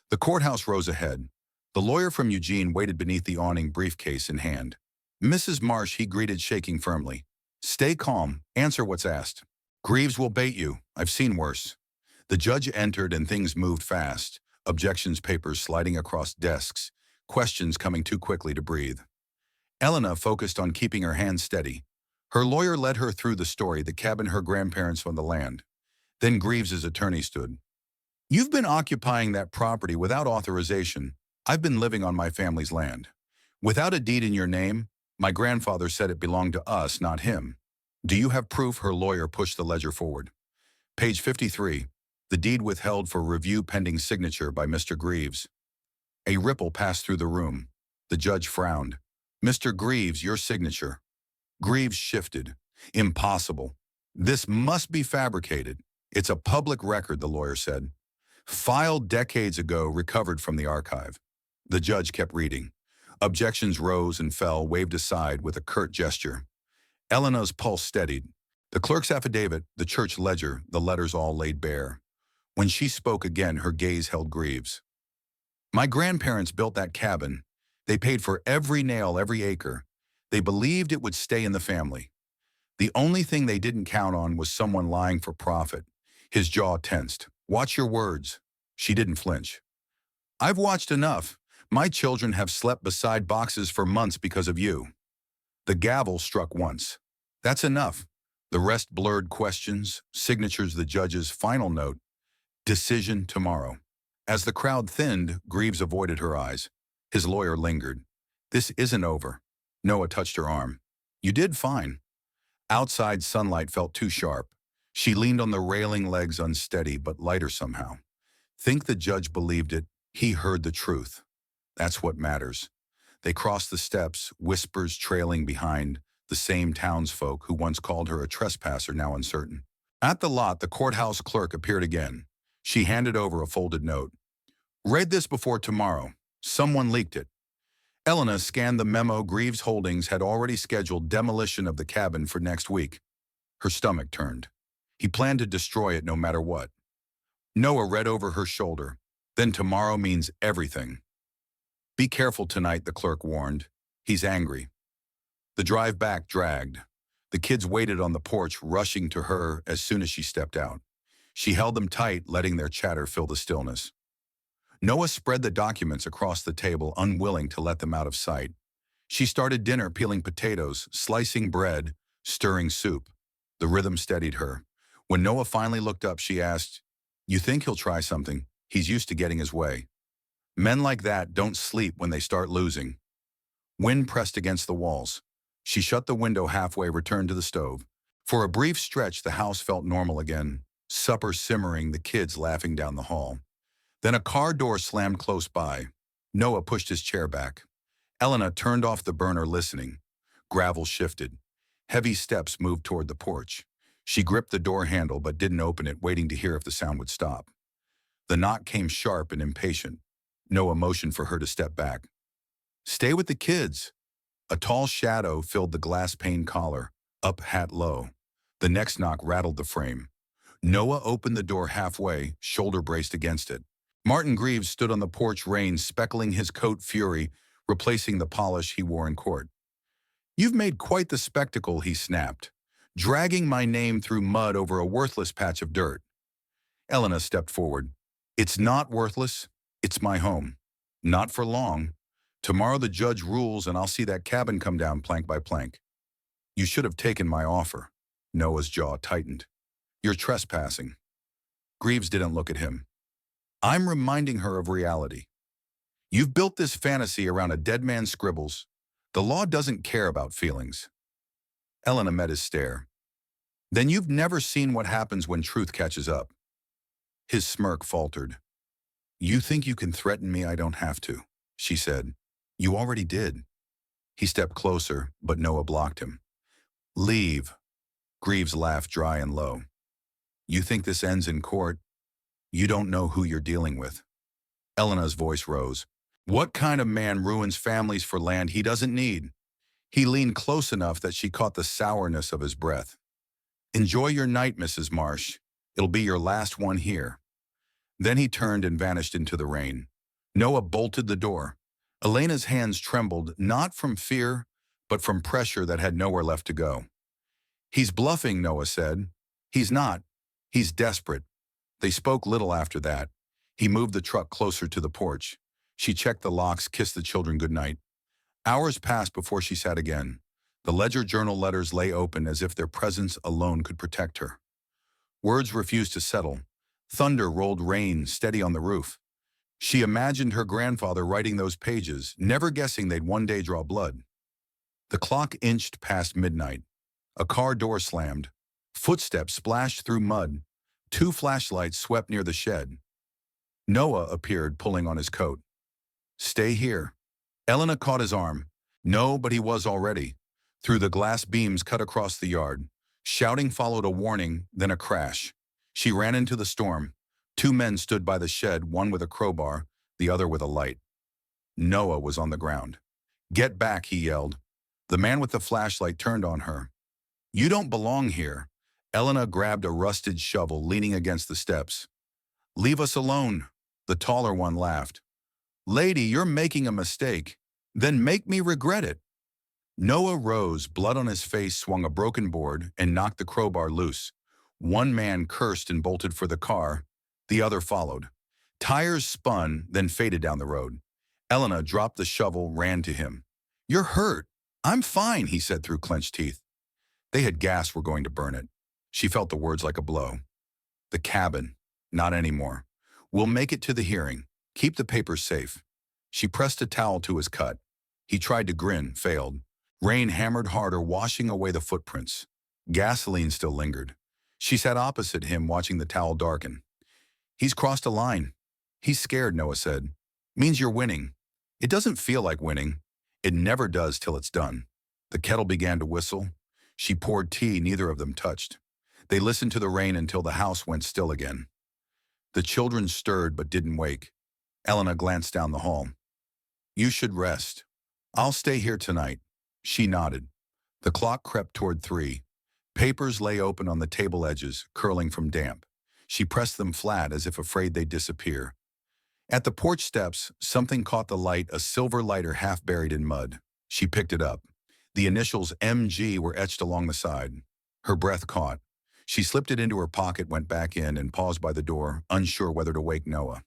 Speaker 1: The courthouse rose ahead. The lawyer from Eugene waited beneath the awning, briefcase in hand. "Mrs. Marsh," he greeted, shaking firmly. "Stay calm. Answer what's asked." "Greaves will bait you. I've seen worse." The judge entered and things moved fast, objections papers sliding across desks, questions coming too quickly to breathe. Elena focused on keeping her hands steady. Her lawyer led her through the story, the cabin her grandparents owned the land. Then Greaves's attorney stood. You've been occupying that property without authorization. I've been living on my family's land. Without a deed in your name, my grandfather said it belonged to us, not him. Do you have proof? Her lawyer pushed the ledger forward. Page 53. The deed withheld for review pending signature by Mr. Greaves. A ripple passed through the room. The judge frowned. Mr. Greaves, your signature. Greaves shifted. Impossible. This must be fabricated. It's a public record, the lawyer said. Filed decades ago, recovered from the archive. The judge kept reading. Objections rose and fell, waved aside with a curt gesture. Elena's pulse steadied. The clerk's affidavit, the church ledger, the letters all laid bare. When she spoke again, her gaze held Greaves. My grandparents built that cabin. They paid for every nail, every acre. They believed it would stay in the family. The only thing they didn't count on was someone lying for profit. His jaw tensed. Watch your words. She didn't flinch. I've watched enough. My children have slept beside boxes for months because of you. The gavel struck once. That's enough. The rest blurred questions, signatures, the judge's final note. Decision tomorrow. As the crowd thinned, Greaves avoided her eyes. His lawyer lingered. This isn't over. Noah touched her arm. You did fine. Outside sunlight felt too sharp. She leaned on the railing, legs unsteady but lighter somehow. Think the judge believed it. He heard the truth. That's what matters. They crossed the steps, whispers trailing behind, the same townsfolk who once called her a trespasser, now uncertain. At the lot, the courthouse clerk appeared again. She handed over a folded note. Read this before tomorrow. Someone leaked it. Elena scanned the memo. Greaves Holdings had already scheduled demolition of the cabin for next week. Her stomach turned. He planned to destroy it no matter what. Noah read over her shoulder. Then tomorrow means everything. Be careful tonight, the clerk warned. He's angry. The drive back dragged. The kids waited on the porch, rushing to her as soon as she stepped out. She held them tight, letting their chatter fill the stillness. Noah spread the documents across the table, unwilling to let them out of sight. She started dinner, peeling potatoes, slicing bread, stirring soup. The rhythm steadied her. When Noah finally looked up, she asked, You think he'll try something? He's used to getting his way. Men like that don't sleep when they start losing. Wind pressed against the walls. She shut the window halfway, returned to the stove. For a brief stretch, the house felt normal again. Supper simmering, the kids laughing down the hall. Then a car door slammed close by. Noah pushed his chair back. Elena turned off the burner, listening. Gravel shifted. Heavy steps moved toward the porch. She gripped the door handle but didn't open it, waiting to hear if the sound would stop. The knock came sharp and impatient. Noah motioned for her to step back. Stay with the kids. A tall shadow filled the glass-pane collar, up hat low. The next knock rattled the frame. Noah opened the door halfway, shoulder braced against it. Martin Greaves stood on the porch, rain speckling his coat, fury replacing the polish he wore in court. You've made quite the spectacle, he snapped, dragging my name through mud over a worthless patch of dirt. Elena stepped forward. It's not worthless. It's my home. Not for long. Tomorrow the judge rules and I'll see that cabin come down plank by plank. You should have taken my offer. Noah's jaw tightened. You're trespassing. Greaves didn't look at him. I'm reminding her of reality. You've built this fantasy around a dead man's scribbles. The law doesn't care about feelings. Elena met his stare. Then you've never seen what happens when truth catches up. His smirk faltered. You think you can threaten me? I don't have to, she said. You already did. He stepped closer, but Noah blocked him. Leave. Greaves laughed dry and low. You think this ends in court? You don't know who you're dealing with. Elena's voice rose. What kind of man ruins families for land he doesn't need? He leaned close enough that she caught the sourness of his breath. Enjoy your night, Mrs. Marsh. It'll be your last one here. Then he turned and vanished into the rain. Noah bolted the door. Elena's hands trembled, not from fear, but from pressure that had nowhere left to go. He's bluffing, Noah said. He's not. He's desperate. They spoke little after that. He moved the truck closer to the porch. She checked the locks, kissed the children goodnight. Hours passed before she sat again. The ledger journal letters lay open as if their presence alone could protect her. Words refused to settle. Thunder rolled rain steady on the roof. She imagined her grandfather writing those pages, never guessing they'd one day draw blood. The clock inched past midnight. A car door slammed. Footsteps splashed through mud. Two flashlights swept near the shed. Noah appeared, pulling on his coat. "Stay here." Elena caught his arm. No, but he was already. Through the glass beams cut across the yard. Shouting followed a warning, then a crash. She ran into the storm. Two men stood by the shed, one with a crowbar, the other with a light. Noah was on the ground. "Get back," he yelled. The man with the flashlight turned on her. "You don't belong here." Elena grabbed a rusted shovel, leaning against the steps. "Leave us alone." The taller one laughed. "Lady, you're making a mistake. Then make me regret it." Noah rose, blood on his face, swung a broken board, and knocked the crowbar loose. One man cursed and bolted for the car. The other followed. Tires spun, then faded down the road. Elena dropped the shovel, ran to him. "You're hurt." "I'm fine," he said through clenched teeth. They had gas were going to burn it. She felt the words like a blow. "The cabin. Not anymore. We'll make it to the hearing. Keep the papers safe." She pressed a towel to his cut. He tried to grin, failed. Rain hammered harder, washing away the footprints. Gasoline still lingered. She sat opposite him, watching the towel darken. "He's crossed a line." "He's scared," Noah said. "Means you're winning." "It doesn't feel like winning." "It never does till it's done." The kettle began to whistle. She poured tea neither of them touched. They listened to the rain until the house went still again. The children stirred but didn't wake. Elena glanced down the hall. "You should rest." "I'll stay here tonight." She nodded. The clock crept toward 3. Papers lay open on the table edges, curling from damp. She pressed them flat as if afraid they'd disappear. At the porch steps, something caught the light, a silver lighter half buried in mud. She picked it up. The initials MG were etched along the side. Her breath caught. She slipped it into her pocket, went back in, and paused by the door, unsure whether to wake Noah.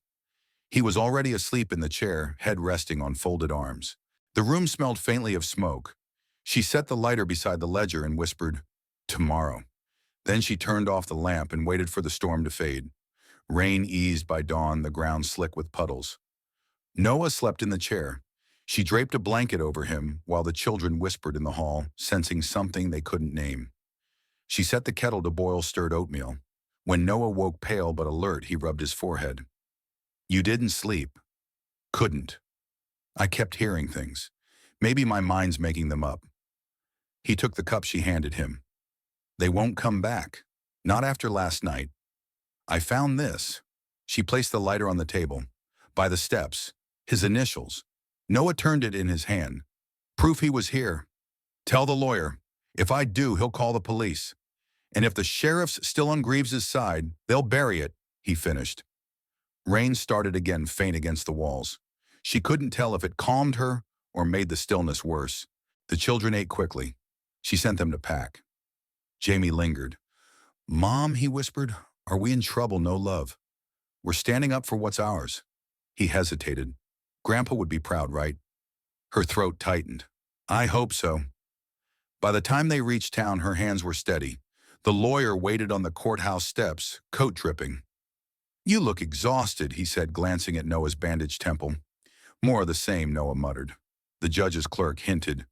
Speaker 1: He was already asleep in the chair, head resting on folded arms. The room smelled faintly of smoke. She set the lighter beside the ledger and whispered, "Tomorrow." Then she turned off the lamp and waited for the storm to fade. Rain eased by dawn, the ground slick with puddles. Noah slept in the chair. She draped a blanket over him while the children whispered in the hall, sensing something they couldn't name. She set the kettle to boil stirred oatmeal. When Noah woke pale but alert, he rubbed his forehead. "You didn't sleep." "Couldn't. I kept hearing things. Maybe my mind's making them up." He took the cup she handed him. "They won't come back. Not after last night. I found this." She placed the lighter on the table. By the steps. His initials. Noah turned it in his hand. "Proof he was here. Tell the lawyer. If I do, he'll call the police. And if the sheriff's still on Greaves's side, they'll bury it," he finished. Rain started again, faint against the walls. She couldn't tell if it calmed her or made the stillness worse. The children ate quickly. She sent them to pack. Jamie lingered. "Mom," he whispered, "are we in trouble? No love. We're standing up for what's ours." He hesitated. "Grandpa would be proud, right?" Her throat tightened. "I hope so." By the time they reached town, her hands were steady. The lawyer waited on the courthouse steps, coat dripping. "You look exhausted," he said, glancing at Noah's bandaged temple. "More of the same," Noah muttered. The judge's clerk hinted.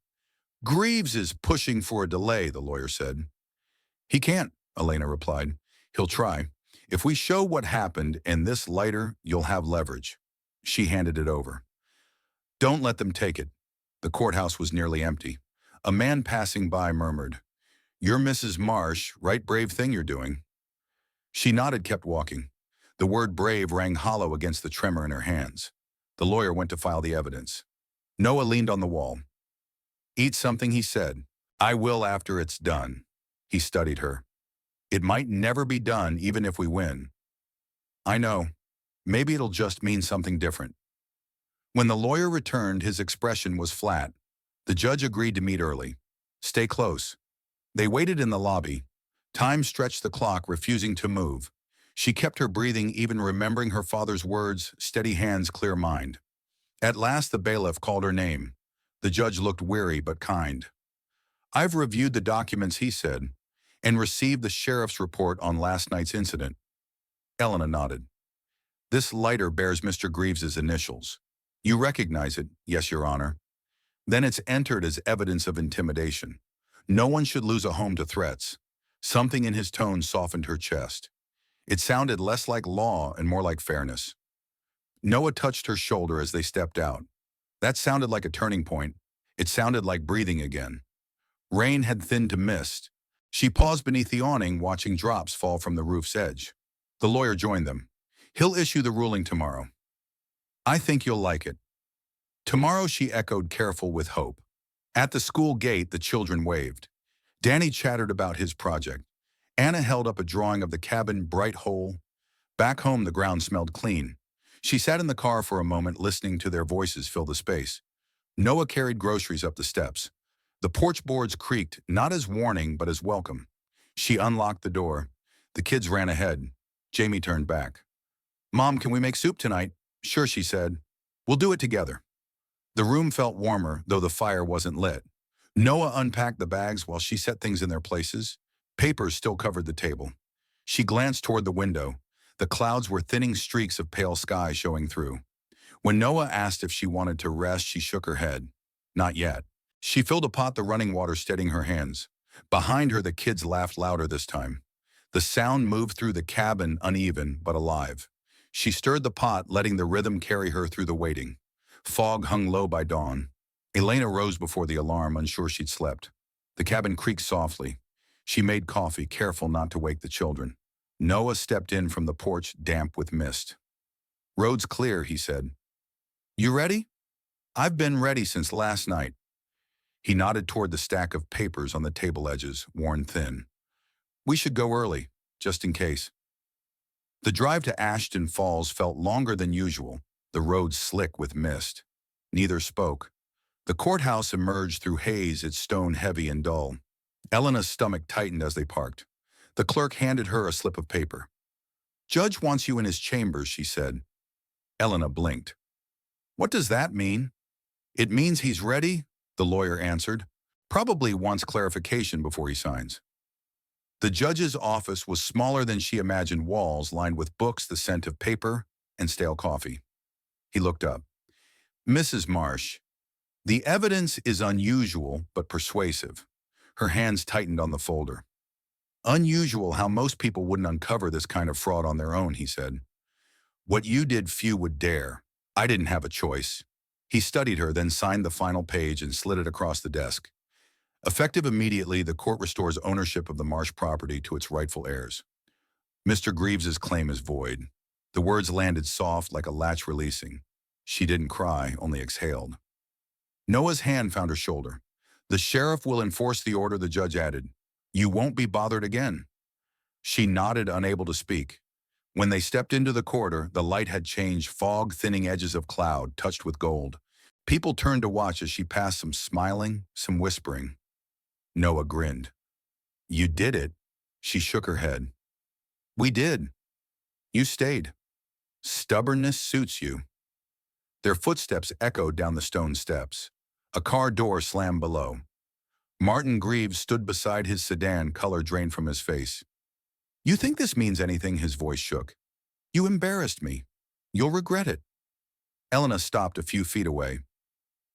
Speaker 1: "Greaves is pushing for a delay," the lawyer said. "He can't," Elena replied. "He'll try. If we show what happened and this lighter, you'll have leverage." She handed it over. "Don't let them take it." The courthouse was nearly empty. A man passing by murmured, "You're Mrs. Marsh, right brave thing you're doing." She nodded, kept walking. The word brave rang hollow against the tremor in her hands. The lawyer went to file the evidence. Noah leaned on the wall. "Eat something," he said. "I will after it's done." He studied her. "It might never be done, even if we win." "I know. Maybe it'll just mean something different." When the lawyer returned, his expression was flat. The judge agreed to meet early. "Stay close." They waited in the lobby. Time stretched the clock, refusing to move. She kept her breathing, even remembering her father's words, steady hands, clear mind. At last the bailiff called her name. The judge looked weary but kind. "I've reviewed the documents," he said, "and received the sheriff's report on last night's incident." Elena nodded. "This lighter bears Mr. Greaves's initials. You recognize it?" "Yes, Your Honor." "Then it's entered as evidence of intimidation. No one should lose a home to threats." Something in his tone softened her chest. It sounded less like law and more like fairness. Noah touched her shoulder as they stepped out. That sounded like a turning point. It sounded like breathing again. Rain had thinned to mist. She paused beneath the awning, watching drops fall from the roof's edge. The lawyer joined them. "He'll issue the ruling tomorrow." "I think you'll like it." "Tomorrow," she echoed, careful with hope. At the school gate, the children waved. Danny chattered about his project. Anna held up a drawing of the cabin, bright whole. Back home, the ground smelled clean. She sat in the car for a moment, listening to their voices fill the space. Noah carried groceries up the steps. The porch boards creaked, not as warning, but as welcome. She unlocked the door. The kids ran ahead. Jamie turned back. "Mom, can we make soup tonight?" "Sure," she said. "We'll do it together." The room felt warmer, though the fire wasn't lit. Noah unpacked the bags while she set things in their places. Papers still covered the table. She glanced toward the window. The clouds were thinning streaks of pale sky showing through. When Noah asked if she wanted to rest, she shook her head. Not yet. She filled a pot, the running water steadying her hands. Behind her, the kids laughed louder this time. The sound moved through the cabin, uneven but alive. She stirred the pot, letting the rhythm carry her through the waiting. Fog hung low by dawn. Elena rose before the alarm, unsure she'd slept. The cabin creaked softly. She made coffee, careful not to wake the children. Noah stepped in from the porch, damp with mist. "Road's clear," he said. "You ready?" "I've been ready since last night." He nodded toward the stack of papers on the table edges, worn thin. "We should go early, just in case." The drive to Ashton Falls felt longer than usual, the road slick with mist. Neither spoke. The courthouse emerged through haze, its stone heavy and dull. Elena's stomach tightened as they parked. The clerk handed her a slip of paper. "Judge wants you in his chambers," she said. Elena blinked. "What does that mean?" "It means he's ready," the lawyer answered. "Probably wants clarification before he signs." The judge's office was smaller than she imagined, walls lined with books, the scent of paper, and stale coffee. He looked up. "Mrs. Marsh, the evidence is unusual but persuasive." Her hands tightened on the folder. "Unusual how most people wouldn't uncover this kind of fraud on their own," he said. "What you did, few would dare. I didn't have a choice." He studied her, then signed the final page and slid it across the desk. "Effective immediately, the court restores ownership of the Marsh property to its rightful heirs. Mr. Greaves's claim is void." The words landed soft, like a latch releasing. She didn't cry, only exhaled. Noah's hand found her shoulder. "The sheriff will enforce the order," the judge added. "You won't be bothered again." She nodded, unable to speak. When they stepped into the corridor, the light had changed, fog, thinning edges of cloud, touched with gold. People turned to watch as she passed, some smiling, some whispering. Noah grinned. "You did it." She shook her head. "We did. You stayed. Stubbornness suits you." Their footsteps echoed down the stone steps. A car door slammed below. Martin Greaves stood beside his sedan, color drained from his face. "You think this means anything?" His voice shook. "You embarrassed me. You'll regret it." Elena stopped a few feet away.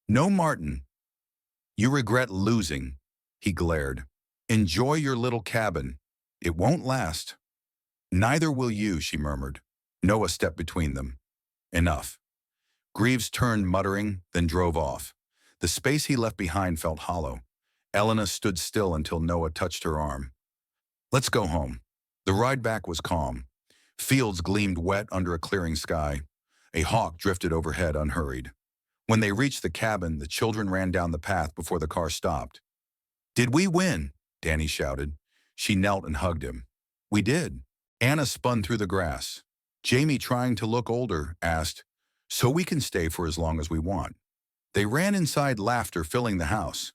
Speaker 1: "No, Martin. You regret losing." He glared. "Enjoy your little cabin. It won't last." "Neither will you," she murmured. Noah stepped between them. "Enough." Greaves turned, muttering, then drove off. The space he left behind felt hollow. Elena stood still until Noah touched her arm. "Let's go home." The ride back was calm. Fields gleamed wet under a clearing sky. A hawk drifted overhead, unhurried. When they reached the cabin, the children ran down the path before the car stopped. "Did we win?" Danny shouted. She knelt and hugged him. "We did." Anna spun through the grass. Jamie, trying to look older, asked, "So we can stay for as long as we want?" They ran inside, laughter filling the house.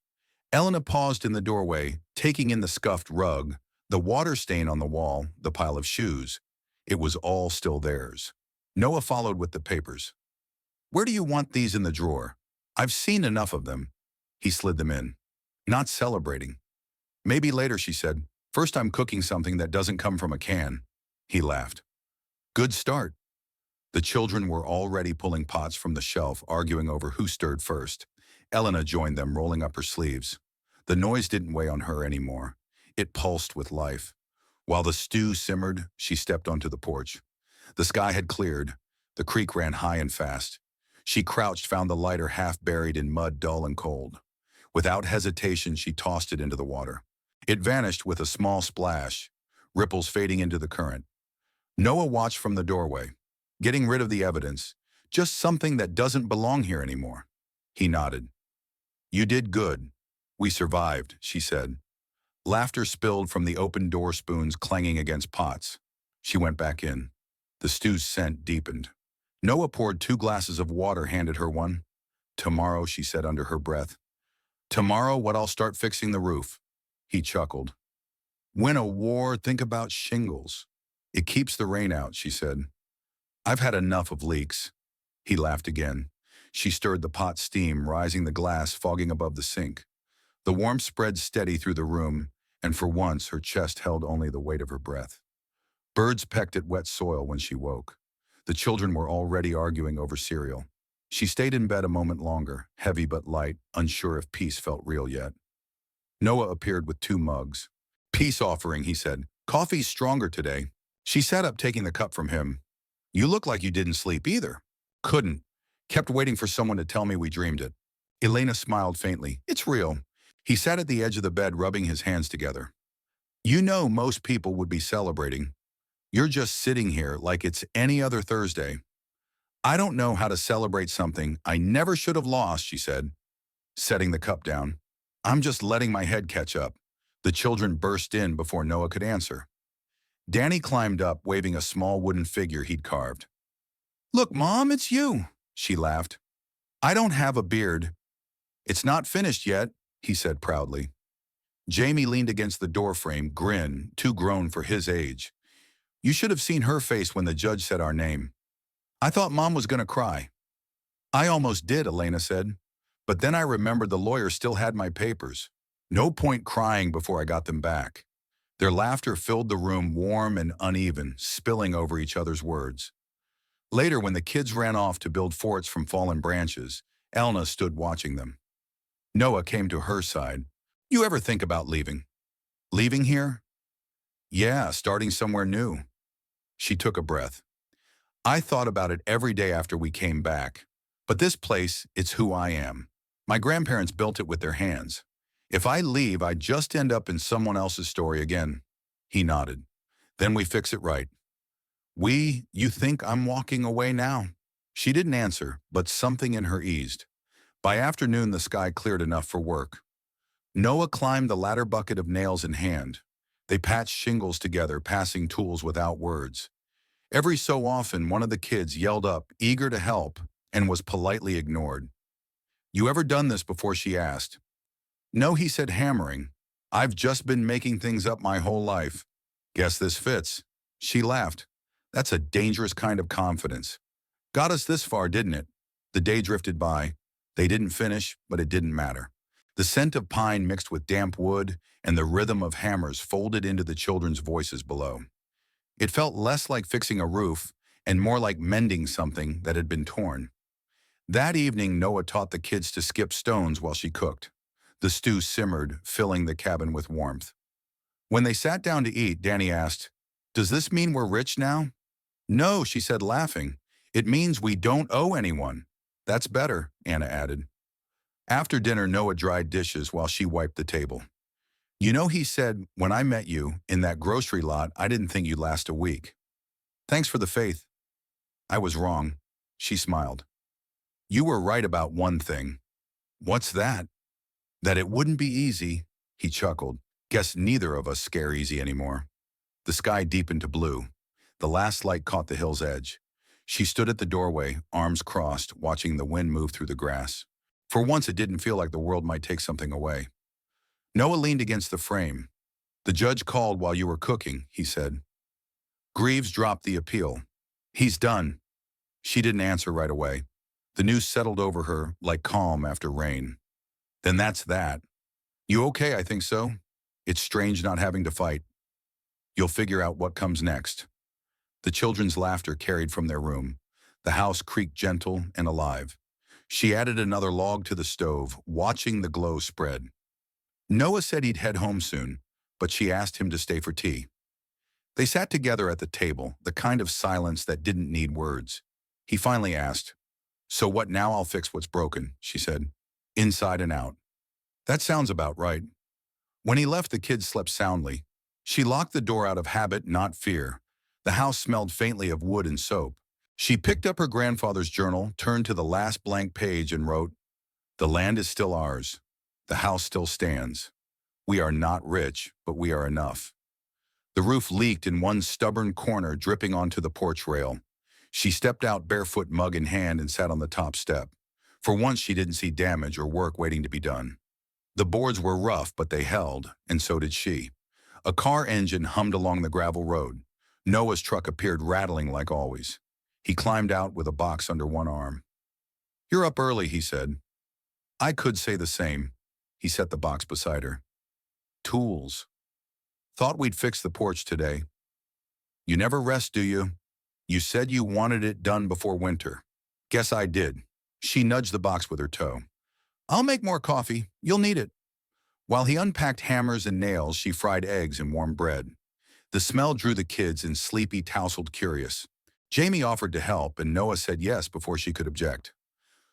Speaker 1: Elena paused in the doorway, taking in the scuffed rug, the water stain on the wall, the pile of shoes. It was all still theirs. Noah followed with the papers. "Where do you want these in the drawer? I've seen enough of them." He slid them in. "Not celebrating." "Maybe later," she said. "First I'm cooking something that doesn't come from a can." He laughed. "Good start." The children were already pulling pots from the shelf, arguing over who stirred first. Elena joined them, rolling up her sleeves. The noise didn't weigh on her anymore. It pulsed with life. While the stew simmered, she stepped onto the porch. The sky had cleared. The creek ran high and fast. She crouched, found the lighter half buried in mud, dull and cold. Without hesitation, she tossed it into the water. It vanished with a small splash, ripples fading into the current. Noah watched from the doorway, getting rid of the evidence, just something that doesn't belong here anymore. He nodded. "You did good. We survived," she said. Laughter spilled from the open door, spoons clanging against pots. She went back in. The stew's scent deepened. Noah poured 2 glasses of water, handed her one. "Tomorrow," she said under her breath. "Tomorrow, what I'll start fixing the roof." He chuckled. "Win a war, think about shingles. It keeps the rain out," she said. "I've had enough of leaks." He laughed again. She stirred the pot steam, rising the glass, fogging above the sink. The warmth spread steady through the room, and for once her chest held only the weight of her breath. Birds pecked at wet soil when she woke. The children were already arguing over cereal. She stayed in bed a moment longer, heavy but light, unsure if peace felt real yet. Noah appeared with 2 mugs. "Peace offering," he said. "Coffee's stronger today." She sat up, taking the cup from him. "You look like you didn't sleep either." "Couldn't. Kept waiting for someone to tell me we dreamed it." Elena smiled faintly. "It's real." He sat at the edge of the bed, rubbing his hands together. "You know most people would be celebrating. You're just sitting here like it's any other Thursday." "I don't know how to celebrate something I never should have lost," she said, setting the cup down. "I'm just letting my head catch up." The children burst in before Noah could answer. Danny climbed up, waving a small wooden figure he'd carved. "Look, Mom, it's you," she laughed. "I don't have a beard." "It's not finished yet," he said proudly. Jamie leaned against the doorframe, grin, too grown for his age. "You should have seen her face when the judge said our name. I thought Mom was going to cry." "I almost did," Elena said. "But then I remembered the lawyer still had my papers. No point crying before I got them back." Their laughter filled the room, warm and uneven, spilling over each other's words. Later, when the kids ran off to build forts from fallen branches, Elna stood watching them. Noah came to her side. "You ever think about leaving?" "Leaving here?" "Yeah, starting somewhere new." She took a breath. "I thought about it every day after we came back. But this place, it's who I am. My grandparents built it with their hands. If I leave, I just end up in someone else's story again." He nodded. "Then we fix it right." You think I'm walking away now?" She didn't answer, but something in her eased. By afternoon, the sky cleared enough for work. Noah climbed the ladder, bucket of nails in hand. They patched shingles together, passing tools without words. Every so often, one of the kids yelled up, eager to help, and was politely ignored. "You ever done this before?" she asked. "No," he said, hammering. "I've just been making things up my whole life." "Guess this fits." She laughed. "That's a dangerous kind of confidence. Got us this far, didn't it?" The day drifted by. They didn't finish, but it didn't matter. The scent of pine mixed with damp wood and the rhythm of hammers folded into the children's voices below. It felt less like fixing a roof and more like mending something that had been torn. That evening, Noah taught the kids to skip stones while she cooked. The stew simmered, filling the cabin with warmth. When they sat down to eat, Danny asked, "Does this mean we're rich now?" "No," she said, laughing. "It means we don't owe anyone." "That's better," Anna added. After dinner, Noah dried dishes while she wiped the table. "You know," he said, "when I met you in that grocery lot, I didn't think you'd last a week." "Thanks for the faith." "I was wrong." She smiled. "You were right about one thing." "What's that?" "That it wouldn't be easy." He chuckled. "Guess neither of us scare easy anymore." The sky deepened to blue. The last light caught the hill's edge. She stood at the doorway, arms crossed, watching the wind move through the grass. For once, it didn't feel like the world might take something away. Noah leaned against the frame. "The judge called while you were cooking," he said. Greaves dropped the appeal. He's done. She didn't answer right away. The news settled over her like calm after rain. Then that's that. You okay? I think so. It's strange not having to fight. You'll figure out what comes next. The children's laughter carried from their room. The house creaked gentle and alive. She added another log to the stove, watching the glow spread. Noah said he'd head home soon, but she asked him to stay for tea. They sat together at the table, the kind of silence that didn't need words. He finally asked, "So what now? I'll fix what's broken," she said. "Inside and out." "That sounds about right." When he left, the kids slept soundly. She locked the door out of habit, not fear. The house smelled faintly of wood and soap. She picked up her grandfather's journal, turned to the last blank page and wrote, "The land is still ours. The house still stands. We are not rich, but we are enough." The roof leaked in one stubborn corner, dripping onto the porch rail. She stepped out, barefoot, mug in hand, and sat on the top step. For once, she didn't see damage or work waiting to be done. The boards were rough, but they held, and so did she. A car engine hummed along the gravel road. Noah's truck appeared, rattling like always. He climbed out with a box under one arm. "You're up early," he said. "I could say the same." He set the box beside her. "Tools. Thought we'd fix the porch today." "You never rest, do you? You said you wanted it done before winter." "Guess I did." She nudged the box with her toe. "I'll make more coffee. You'll need it." While he unpacked hammers and nails, she fried eggs and warmed bread. The smell drew the kids in, sleepy, tousled, curious. Jamie offered to help, and Noah said yes before she could object.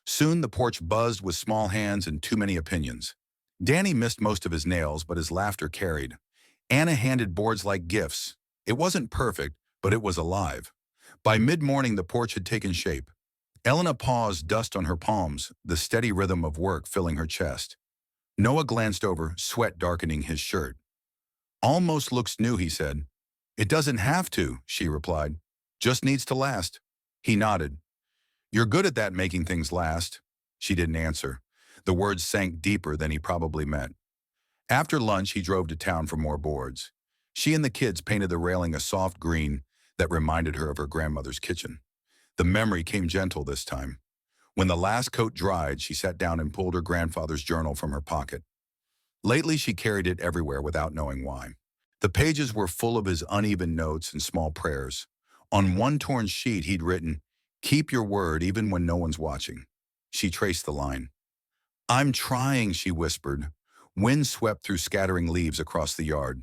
Speaker 1: Soon the porch buzzed with small hands and too many opinions. Danny missed most of his nails, but his laughter carried. Anna handed boards like gifts. It wasn't perfect, but it was alive. By mid-morning, the porch had taken shape. Elena paused, dust on her palms, the steady rhythm of work filling her chest. Noah glanced over, sweat darkening his shirt. "Almost looks new," he said. "It doesn't have to," she replied. "Just needs to last." He nodded. "You're good at that, making things last." She didn't answer. The words sank deeper than he probably meant. After lunch, he drove to town for more boards. She and the kids painted the railing a soft green that reminded her of her grandmother's kitchen. The memory came gentle this time. When the last coat dried, she sat down and pulled her grandfather's journal from her pocket. Lately, she carried it everywhere without knowing why. The pages were full of his uneven notes and small prayers. On one torn sheet, he'd written, "Keep your word even when no one's watching." She traced the line. "I'm trying," she whispered. Wind swept through scattering leaves across the yard.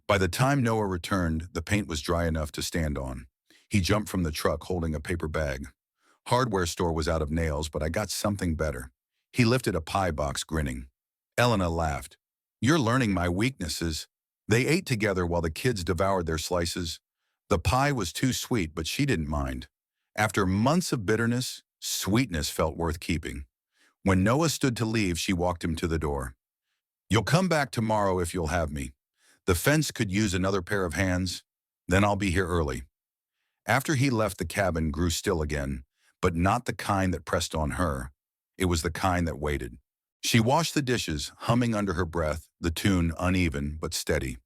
Speaker 1: By the time Noah returned, the paint was dry enough to stand on. He jumped from the truck holding a paper bag. "Hardware store was out of nails, but I got something better." He lifted a pie box, grinning. Elena laughed. "You're learning my weaknesses." They ate together while the kids devoured their slices. The pie was too sweet, but she didn't mind. After months of bitterness, sweetness felt worth keeping. When Noah stood to leave, she walked him to the door. "You'll come back tomorrow if you'll have me. The fence could use another pair of hands. Then I'll be here early." After he left, the cabin grew still again, but not the kind that pressed on her. It was the kind that waited. She washed the dishes, humming under her breath, the tune uneven but steady.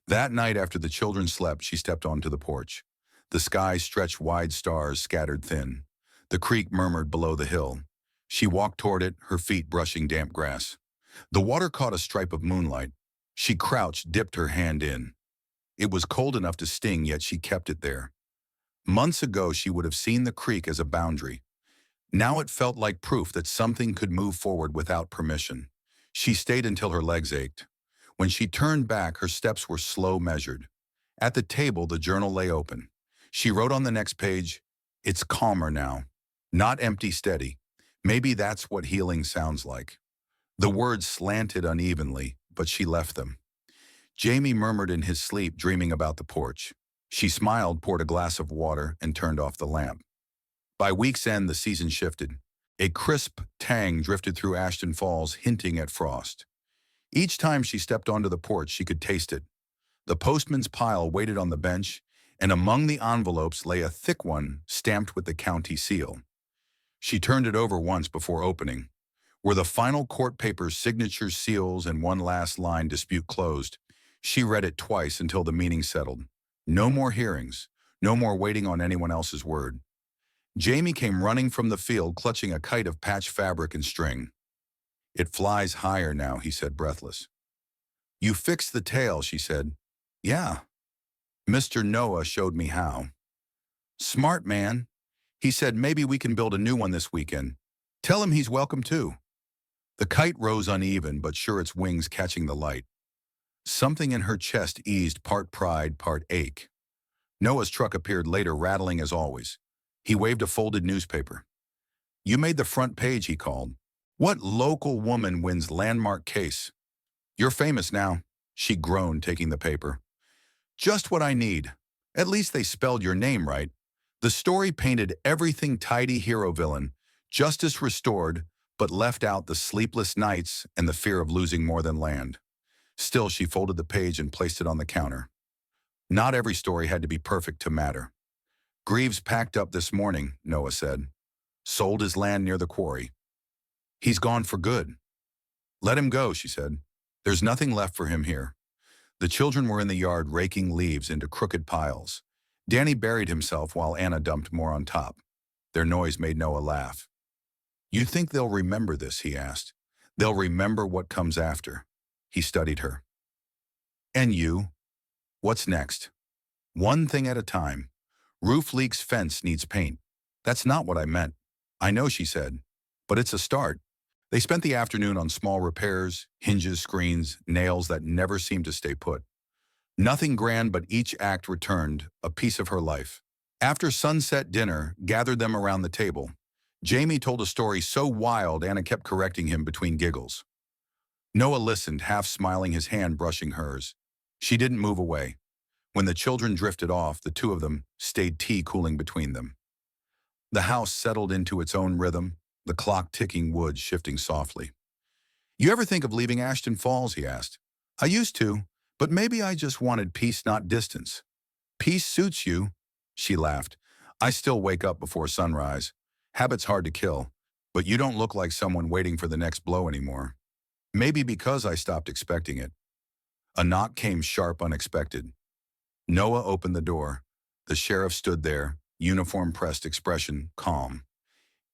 Speaker 1: That night, after the children slept, she stepped onto the porch. The sky stretched wide, stars scattered thin. The creek murmured below the hill. She walked toward it, her feet brushing damp grass. The water caught a stripe of moonlight. She crouched, dipped her hand in. It was cold enough to sting, yet she kept it there. Months ago, she would have seen the creek as a boundary. Now it felt like proof that something could move forward without permission. She stayed until her legs ached. When she turned back, her steps were slow, measured. At the table, the journal lay open. She wrote on the next page, "It's calmer now. Not empty, steady. Maybe that's what healing sounds like." The words slanted unevenly, but she left them. Jamie murmured in his sleep, dreaming about the porch. She smiled, poured a glass of water, and turned off the lamp. By week's end, the season shifted. A crisp tang drifted through Ashton Falls, hinting at frost. Each time she stepped onto the porch, she could taste it. The postman's pile waited on the bench, and among the envelopes lay a thick one stamped with the county seal. She turned it over once before opening. Were the final court papers, signatures, seals, and one last line, "Dispute closed." She read it twice until the meaning settled. No more hearings. No more waiting on anyone else's word. Jamie came running from the field, clutching a kite of patched fabric and string. It flies higher now, he said, breathless. You fixed the tail, she said. Yeah. Mr. Noah showed me how. Smart man. He said maybe we can build a new one this weekend. Tell him he's welcome too. The kite rose uneven, but sure its wings catching the light. Something in her chest eased, part pride, part ache. Noah's truck appeared later, rattling as always. He waved a folded newspaper. You made the front page, he called. What local woman wins landmark case? You're famous now, she groaned, taking the paper. Just what I need. At least they spelled your name right. The story painted everything tidy hero villain, justice restored, but left out the sleepless nights and the fear of losing more than land. Still, she folded the page and placed it on the counter. Not every story had to be perfect to matter. Greaves packed up this morning, Noah said. Sold his land near the quarry. He's gone for good. Let him go, she said. There's nothing left for him here. The children were in the yard raking leaves into crooked piles. Danny buried himself while Anna dumped more on top. Their noise made Noah laugh. You think they'll remember this, he asked. They'll remember what comes after. He studied her. And you? What's next? One thing at a time. Roof leaks, fence needs paint. That's not what I meant. I know, she said. But it's a start. They spent the afternoon on small repairs, hinges, screens, nails that never seemed to stay put. Nothing grand, but each act returned a piece of her life. After sunset dinner gathered them around the table, Jamie told a story so wild Anna kept correcting him between giggles. Noah listened, half smiling, his hand brushing hers. She didn't move away. When the children drifted off, the two of them stayed, tea cooling between them. The house settled into its own rhythm, the clock ticking, wood shifting softly. You ever think of leaving Ashton Falls, he asked. I used to, but maybe I just wanted peace, not distance. Peace suits you, she laughed. I still wake up before sunrise. Habit's hard to kill, but you don't look like someone waiting for the next blow anymore. Maybe because I stopped expecting it. A knock came sharp, unexpected. Noah opened the door. The sheriff stood there, uniform pressed, expression calm.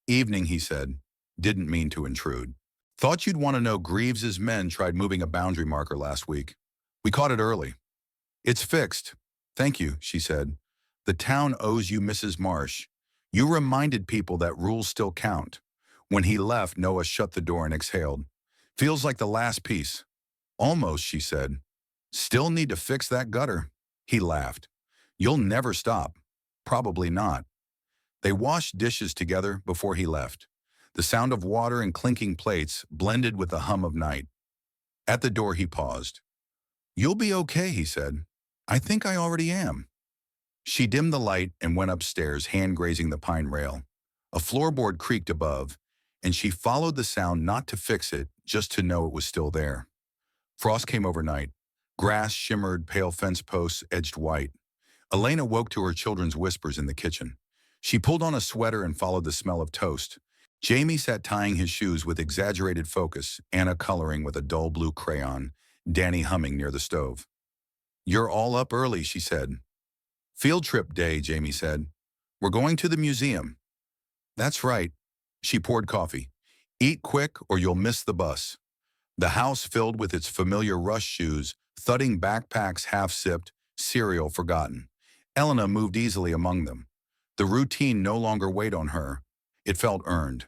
Speaker 1: Evening, he said. Didn't mean to intrude. Thought you'd want to know Greaves's men tried moving a boundary marker last week. We caught it early. It's fixed. Thank you, she said. The town owes you, Mrs. Marsh. You reminded people that rules still count. When he left, Noah shut the door and exhaled. Feels like the last piece. Almost, she said. Still need to fix that gutter. He laughed. You'll never stop. Probably not. They washed dishes together before he left. The sound of water and clinking plates blended with the hum of night. At the door, he paused. You'll be okay, he said. I think I already am. She dimmed the light and went upstairs, hand grazing the pine rail. A floorboard creaked above, and she followed the sound, not to fix it, just to know it was still there. Frost came overnight. Grass shimmered, pale fence posts edged white. Elena woke to her children's whispers in the kitchen. She pulled on a sweater and followed the smell of toast. Jamie sat tying his shoes with exaggerated focus, Anna coloring with a dull blue crayon, Danny humming near the stove. You're all up early, she said. Field trip day, Jamie said. We're going to the museum. That's right. She poured coffee. Eat quick or you'll miss the bus. The house filled with its familiar rush shoes, thudding backpacks half-sipped, cereal forgotten. Elena moved easily among them. The routine no longer weighed on her. It felt earned.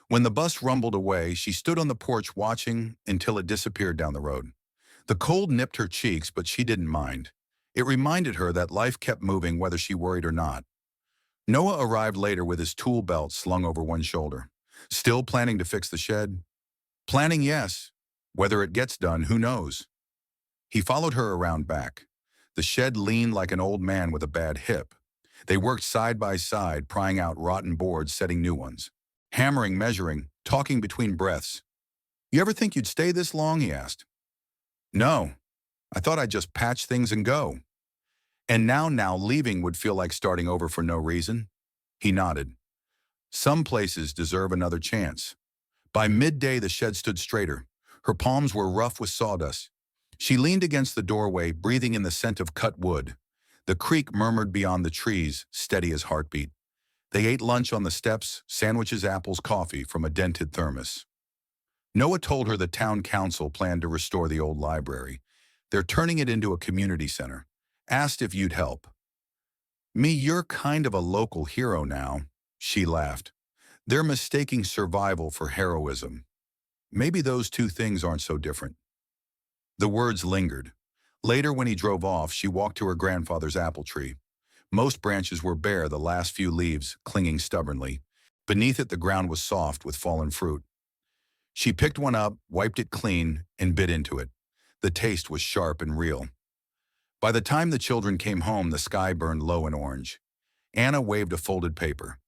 Speaker 1: When the bus rumbled away, she stood on the porch watching until it disappeared down the road. The cold nipped her cheeks, but she didn't mind. It reminded her that life kept moving whether she worried or not. Noah arrived later with his tool belt slung over one shoulder. Still planning to fix the shed? Planning, yes. Whether it gets done, who knows? He followed her around back. The shed leaned like an old man with a bad hip. They worked side by side, prying out rotten boards, setting new ones. Hammering, measuring, talking between breaths. You ever think you'd stay this long, he asked. No. I thought I'd just patch things and go. And now leaving would feel like starting over for no reason? He nodded. Some places deserve another chance. By midday, the shed stood straighter. Her palms were rough with sawdust. She leaned against the doorway, breathing in the scent of cut wood. The creek murmured beyond the trees, steady as heartbeat. They ate lunch on the steps, sandwiches, apples, coffee from a dented thermos. Noah told her the town council planned to restore the old library. They're turning it into a community center. Asked if you'd help. Me, you're kind of a local hero now, she laughed. They're mistaking survival for heroism. Maybe those two things aren't so different. The words lingered. Later, when he drove off, she walked to her grandfather's apple tree. Most branches were bare, the last few leaves clinging stubbornly. Beneath it, the ground was soft with fallen fruit. She picked one up, wiped it clean, and bit into it. The taste was sharp and real. By the time the children came home, the sky burned low and orange. Anna waved a folded paper.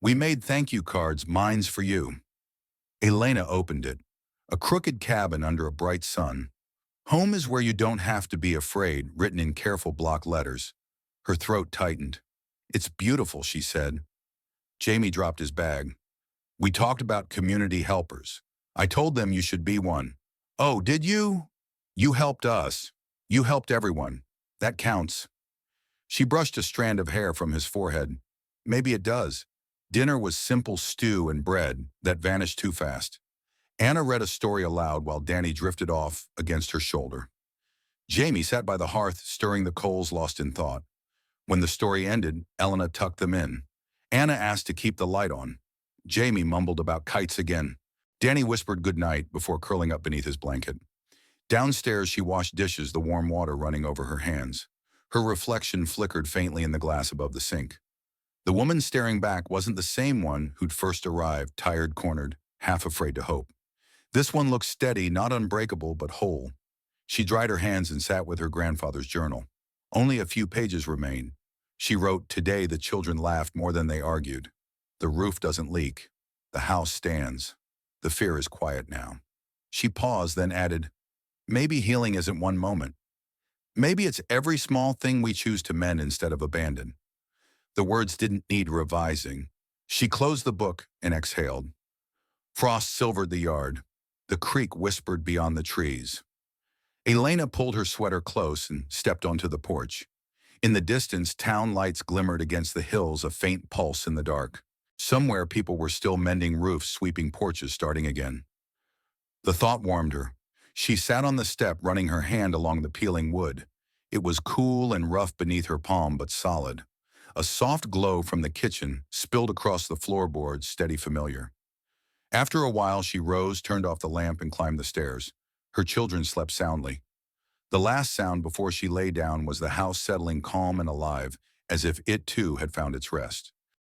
Speaker 1: We made thank you cards, mine's for you. Elena opened it. A crooked cabin under a bright sun. Home is where you don't have to be afraid, written in careful block letters. Her throat tightened. It's beautiful, she said. Jamie dropped his bag. We talked about community helpers. I told them you should be one. Oh, did you? You helped us. You helped everyone. That counts. She brushed a strand of hair from his forehead. Maybe it does. Dinner was simple stew and bread that vanished too fast. Anna read a story aloud while Danny drifted off against her shoulder. Jamie sat by the hearth, stirring the coals, lost in thought. When the story ended, Elena tucked them in. Anna asked to keep the light on. Jamie mumbled about kites again. Danny whispered goodnight before curling up beneath his blanket. Downstairs, she washed dishes, the warm water running over her hands. Her reflection flickered faintly in the glass above the sink. The woman staring back wasn't the same one who'd first arrived, tired, cornered, half afraid to hope. This one looked steady, not unbreakable, but whole. She dried her hands and sat with her grandfather's journal. Only a few pages remained. She wrote, "Today the children laughed more than they argued. The roof doesn't leak. The house stands. The fear is quiet now." She paused, then added, "Maybe healing isn't one moment. Maybe it's every small thing we choose to mend instead of abandon." The words didn't need revising. She closed the book and exhaled. Frost silvered the yard. The creek whispered beyond the trees. Elena pulled her sweater close and stepped onto the porch. In the distance, town lights glimmered against the hills, a faint pulse in the dark. Somewhere, people were still mending roofs, sweeping porches, starting again. The thought warmed her. She sat on the step, running her hand along the peeling wood. It was cool and rough beneath her palm, but solid. A soft glow from the kitchen spilled across the floorboards, steady, familiar. After a while, she rose, turned off the lamp, and climbed the stairs. Her children slept soundly. The last sound before she lay down was the house settling calm and alive, as if it too had found its rest.